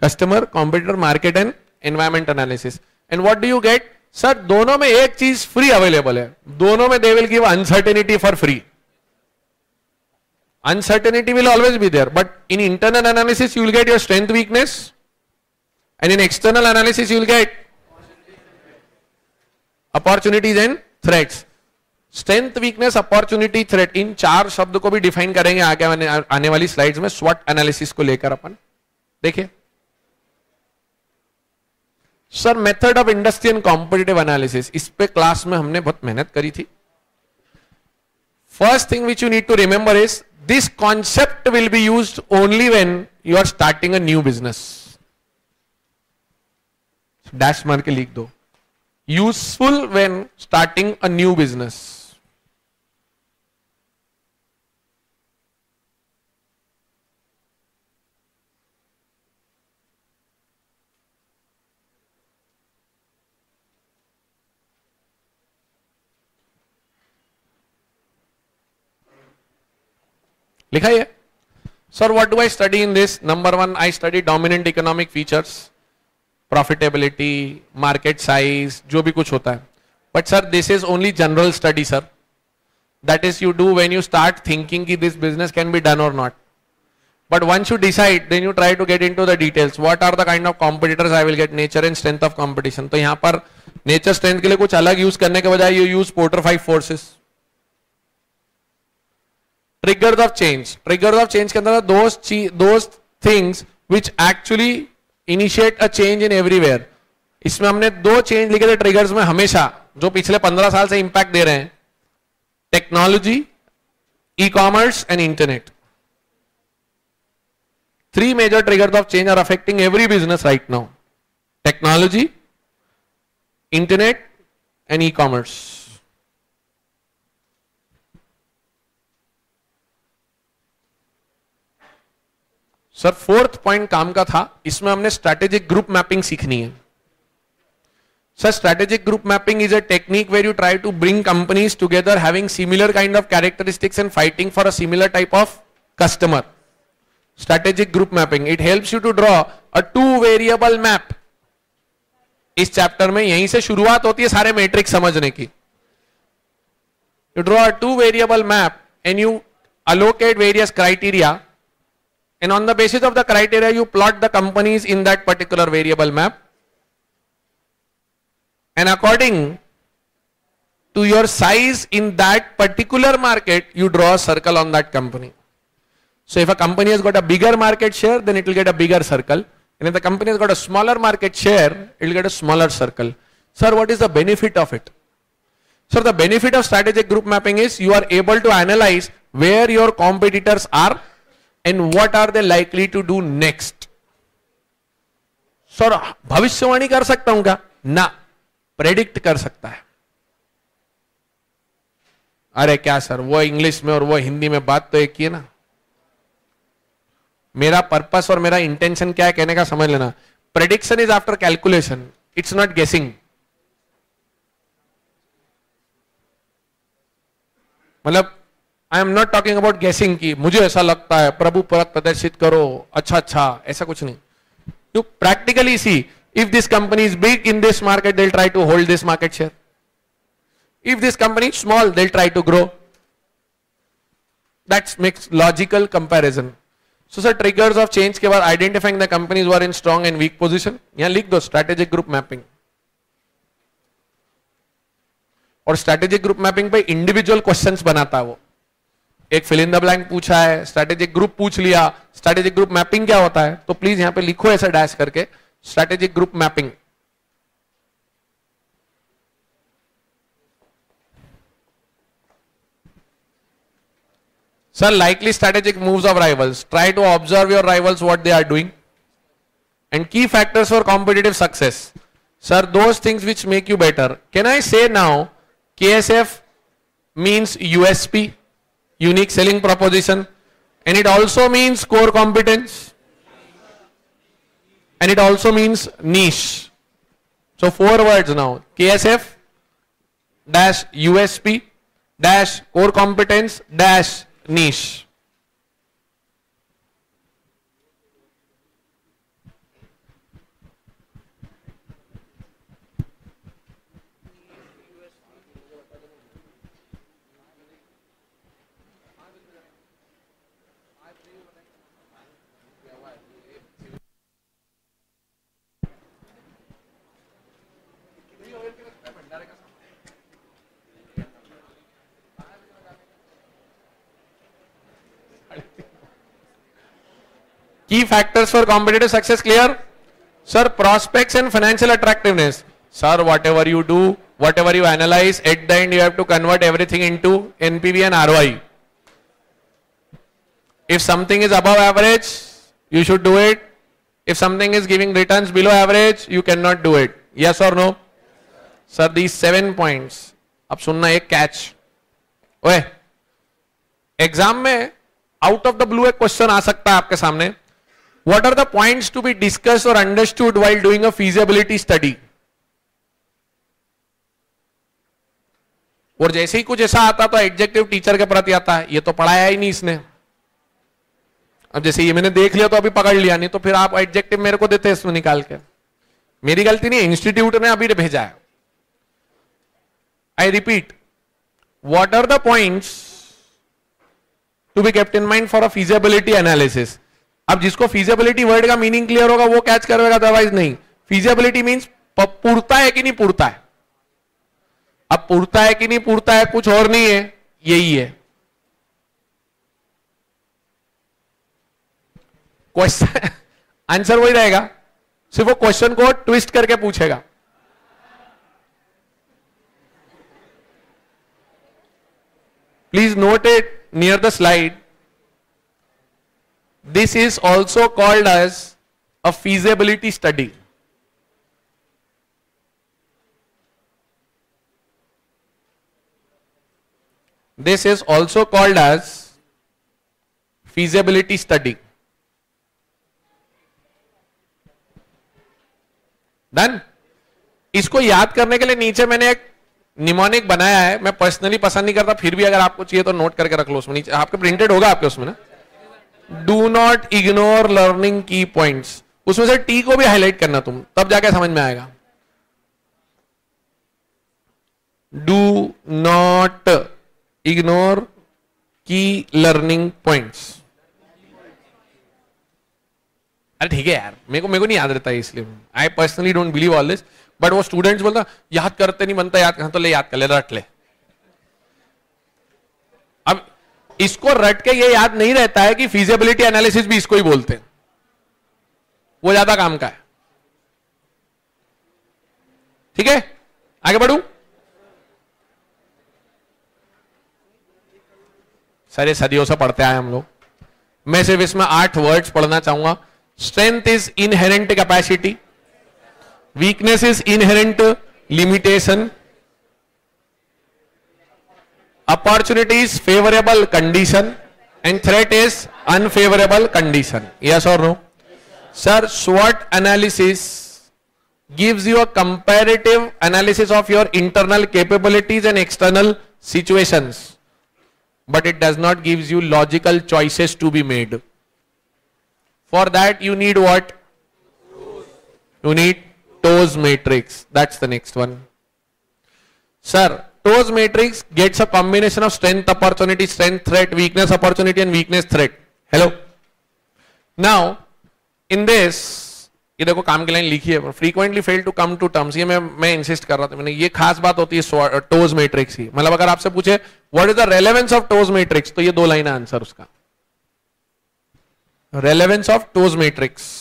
Customer, competitor, market and environment analysis. And what do you get? Sir, दोनों में एक चीज free available है. दोनों में they will give uncertainty for free. Uncertainty will always be there, but in internal analysis you will get your strength, weakness, and in external analysis you will get opportunities and threats. Strength, weakness, opportunity, threat, इन चार शब्द को भी डिफाइन करेंगे आगे आने वाली स्लाइड्स में स्वॉट एनालिसिस को लेकर. अपन देखिए sir, method of industry and competitive analysis, इस पे क्लास में हमने बहुत मेहनत करी थी. First thing which you need to remember is this concept will be used only when you are starting a new business. Dash मार के लिख दो, useful when starting a new business. लिखा है sir, what do I study in this. Number one, I study dominant economic features, profitability, market size, जो भी कुछ होता है. But sir this is only general study sir. That is you do when you start thinking कि this business can be done or not. But once you decide then you try to get into the details. What are the kind of competitors I will get, nature and strength of competition. तो यहां पर नेचर स्ट्रेंथ के लिए कुछ अलग यूज करने के बजाय you use porter 5 forces. Triggers of change, triggers of change के अंदर those things which actually initiate a change in everywhere. इसमें हमने दो चेंज लिखे थे ट्रिगर्स में हमेशा, जो पिछले 15 साल से इंपैक्ट दे रहे हैं. Technology, e commerce and internet. 3 major triggers of change are affecting every business right now. Technology, internet and e-commerce. Sir fourth point काम का था, इसमें हमने स्ट्रैटेजिक ग्रुप मैपिंग सीखनी है. Sir strategic group mapping is a technique where you try to bring companies together having similar kind of characteristics and fighting for a similar type of customer. Strategic group mapping, it helps you to draw a 2 variable map. इस चैप्टर में यहीं से शुरुआत होती है सारे मैट्रिक्स समझने की. You draw a 2 variable map and you allocate various criteria, and on the basis of the criteria you plot the companies in that particular variable map, and according to your size in that particular market you draw a circle on that company. So if a company has got a bigger market share, then it will get a bigger circle, and if the company has got a smaller market share, it will get a smaller circle. Sir, what is the benefit of it? Sir, the benefit of strategic group mapping is you are able to analyze where your competitors are and what are they likely to do next. Sir, भविष्यवाणी कर सकता हूं क्या? ना, प्रेडिक्ट कर सकता है. अरे क्या सर, वो इंग्लिश में और वो हिंदी में बात तो एक ही है ना. मेरा पर्पस और मेरा इंटेंशन क्या है कहने का समझ लेना. Prediction is after calculation, it's not गेसिंग. मतलब आई एम नॉट टॉकिंग अबाउट गेसिंग की मुझे ऐसा लगता है, प्रभु परत प्रदर्शित करो, अच्छा अच्छा, ऐसा कुछ नहीं. You practically see, if this company is big in this market, they'll try to hold this market share. If this company is small, they'll try to grow. That makes logical comparison. So sir, triggers of change के बाद identifying the companies who are in strong and weak position, यहाँ लिख दो strategic group mapping. और strategic group mapping पे individual questions बनाता है वो. एक fill in the blank पूछा है, strategic group पूछ लिया, strategic group mapping क्या होता है, तो प्लीज यहाँ पे लिखो ऐसा डैश करके strategic group mapping. Sir, likely strategic moves of rivals. Try to observe your rivals, what they are doing. And key factors for competitive success. Sir, those things which make you better. Can I say now, KSF means USP, unique selling proposition, and it also means core competence. And it also means niche. So 4 words now. KSF dash USP dash core competence dash niche. Key factors for competitive success clear? Sir, prospects and financial attractiveness. Sir, whatever you do, whatever you analyze, at the end you have to convert everything into NPV and ROI. If something is above average, you should do it. If something is giving returns below average, you cannot do it. Yes or no? Sir, these 7 points. अब सुनना एक कैच. ओए, एग्जाम में आउट ऑफ द ब्लू एक क्वेश्चन आ सकता है आपके सामने. What are the points to be discussed or understood while doing a feasibility study? और जैसे ही कुछ ऐसा आता तो एडजेक्टिव टीचर के प्रति आता है, ये तो पढ़ाया ही नहीं इसने. अब जैसे ये मैंने देख लिया तो अभी पकड़ लिया, नहीं तो फिर आप एडजेक्टिव मेरे को देते इसमें निकाल के. मेरी गलती नहीं, इंस्टीट्यूट ने अभी भेजा है. I repeat, what are the points to be kept in mind for a feasibility analysis. अब जिसको फीजिबिलिटी वर्ड का मीनिंग क्लियर होगा वो कैच करेगा, अदरवाइज नहीं. फीजिबिलिटी मींस पूरता है कि नहीं पूरता है. अब पूरता है कि नहीं पूरता है कुछ और नहीं है, यही है क्वेश्चन. आंसर वही रहेगा, सिर्फ वो क्वेश्चन को ट्विस्ट करके पूछेगा. Please note it near the slide. This is also called as a feasibility study. This is also called as feasibility study. Done? इसको याद करने के लिए नीचे मैंने एक निमोनिक बनाया है. मैं पर्सनली पसंद नहीं करता, फिर भी अगर आपको चाहिए तो नोट करके रख लो. उसमें नीचे आपके प्रिंटेड होगा आपके उसमें ना. डू नॉट इग्नोर लर्निंग की पॉइंट्स. उसमें से टी को भी हाईलाइट करना तुम, तब जाके समझ में आएगा. डू नॉट इग्नोर की लर्निंग पॉइंट्स. अरे ठीक है यार, मेरे को नहीं याद रहता है, इसलिए I personally don't believe all this. But वो स्टूडेंट्स बोलता याद करते नहीं बनता, याद तो ले, याद कर ले, रट ले. अब इसको रट के ये याद नहीं रहता है कि फीजिबिलिटी एनालिसिस भी इसको ही बोलते हैं. वो ज्यादा काम का है. ठीक है, आगे बढ़ू. सारे सदियों से पढ़ते आए हम लोग. मैं सिर्फ इसमें 8 वर्ड्स पढ़ना चाहूंगा. Strength is inherent capacity, weakness is inherent limitation, opportunity is favorable condition and threat is unfavorable condition. Yes or no? Sir, SWOT analysis gives you a comparative analysis of your internal capabilities and external situations, but it does not gives you logical choices to be made. For that you need what? You need TOWS matrix. That's the next one. Sir, TOWS matrix gets a combination of strength, opportunity, strength, threat, weakness, opportunity and weakness, threat. Hello. Now, in this, ये देखो काम की लाइन लिखी है, frequently fail to come to terms. ये मैं इंसिस्ट कर रहा था, मैंने ये खास बात होती है TOWS matrix की. मतलब अगर आपसे पूछे what is the relevance of TOWS matrix, तो ये 2 लाइन है आंसर उसका. Relevance of TOWS matrix.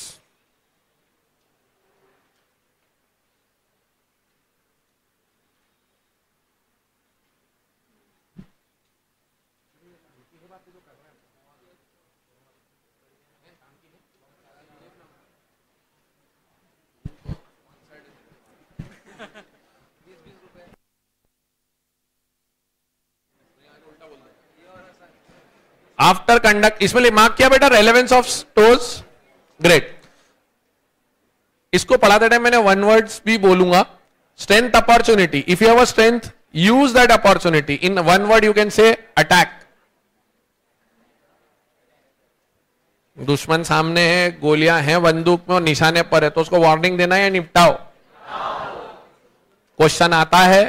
After conduct, इसमें मार्क किया बेटा रेलेवेंस ऑफ TOWS. ग्रेट. इसको पढ़ाते टाइम मैंने 1 वर्ड्स भी बोलूंगा. Strength, opportunity. If you have a strength, use that opportunity. In 1 word you can say attack. दुश्मन सामने है, गोलियां हैं बंदूक में और निशाने पर है, तो उसको वार्निंग देना है या निपटाओ. क्वेश्चन आता है,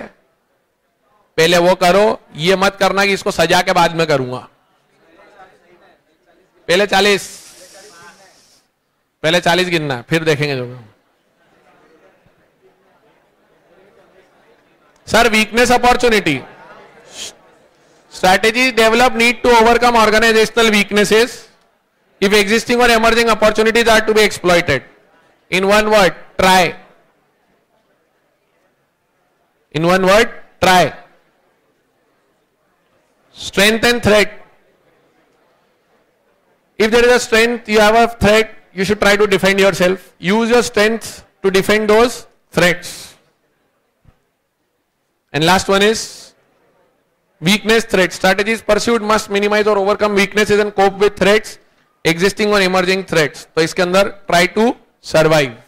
पहले वो करो, ये मत करना कि इसको सजा के बाद में करूंगा. पहले 40 गिनना, फिर देखेंगे जो. Sir, weakness, opportunity. Strategy develop need to overcome organizational weaknesses If existing or emerging opportunities are to be exploited. In one word, try. In one word, try. Strength and threat. If there is a strength, you have a threat, you should try to defend yourself. Use your strengths to defend those threats. And last one is weakness, threat. Strategies pursued must minimize or overcome weaknesses and cope with threats, existing or emerging threats. तो इसके अंदर try to survive.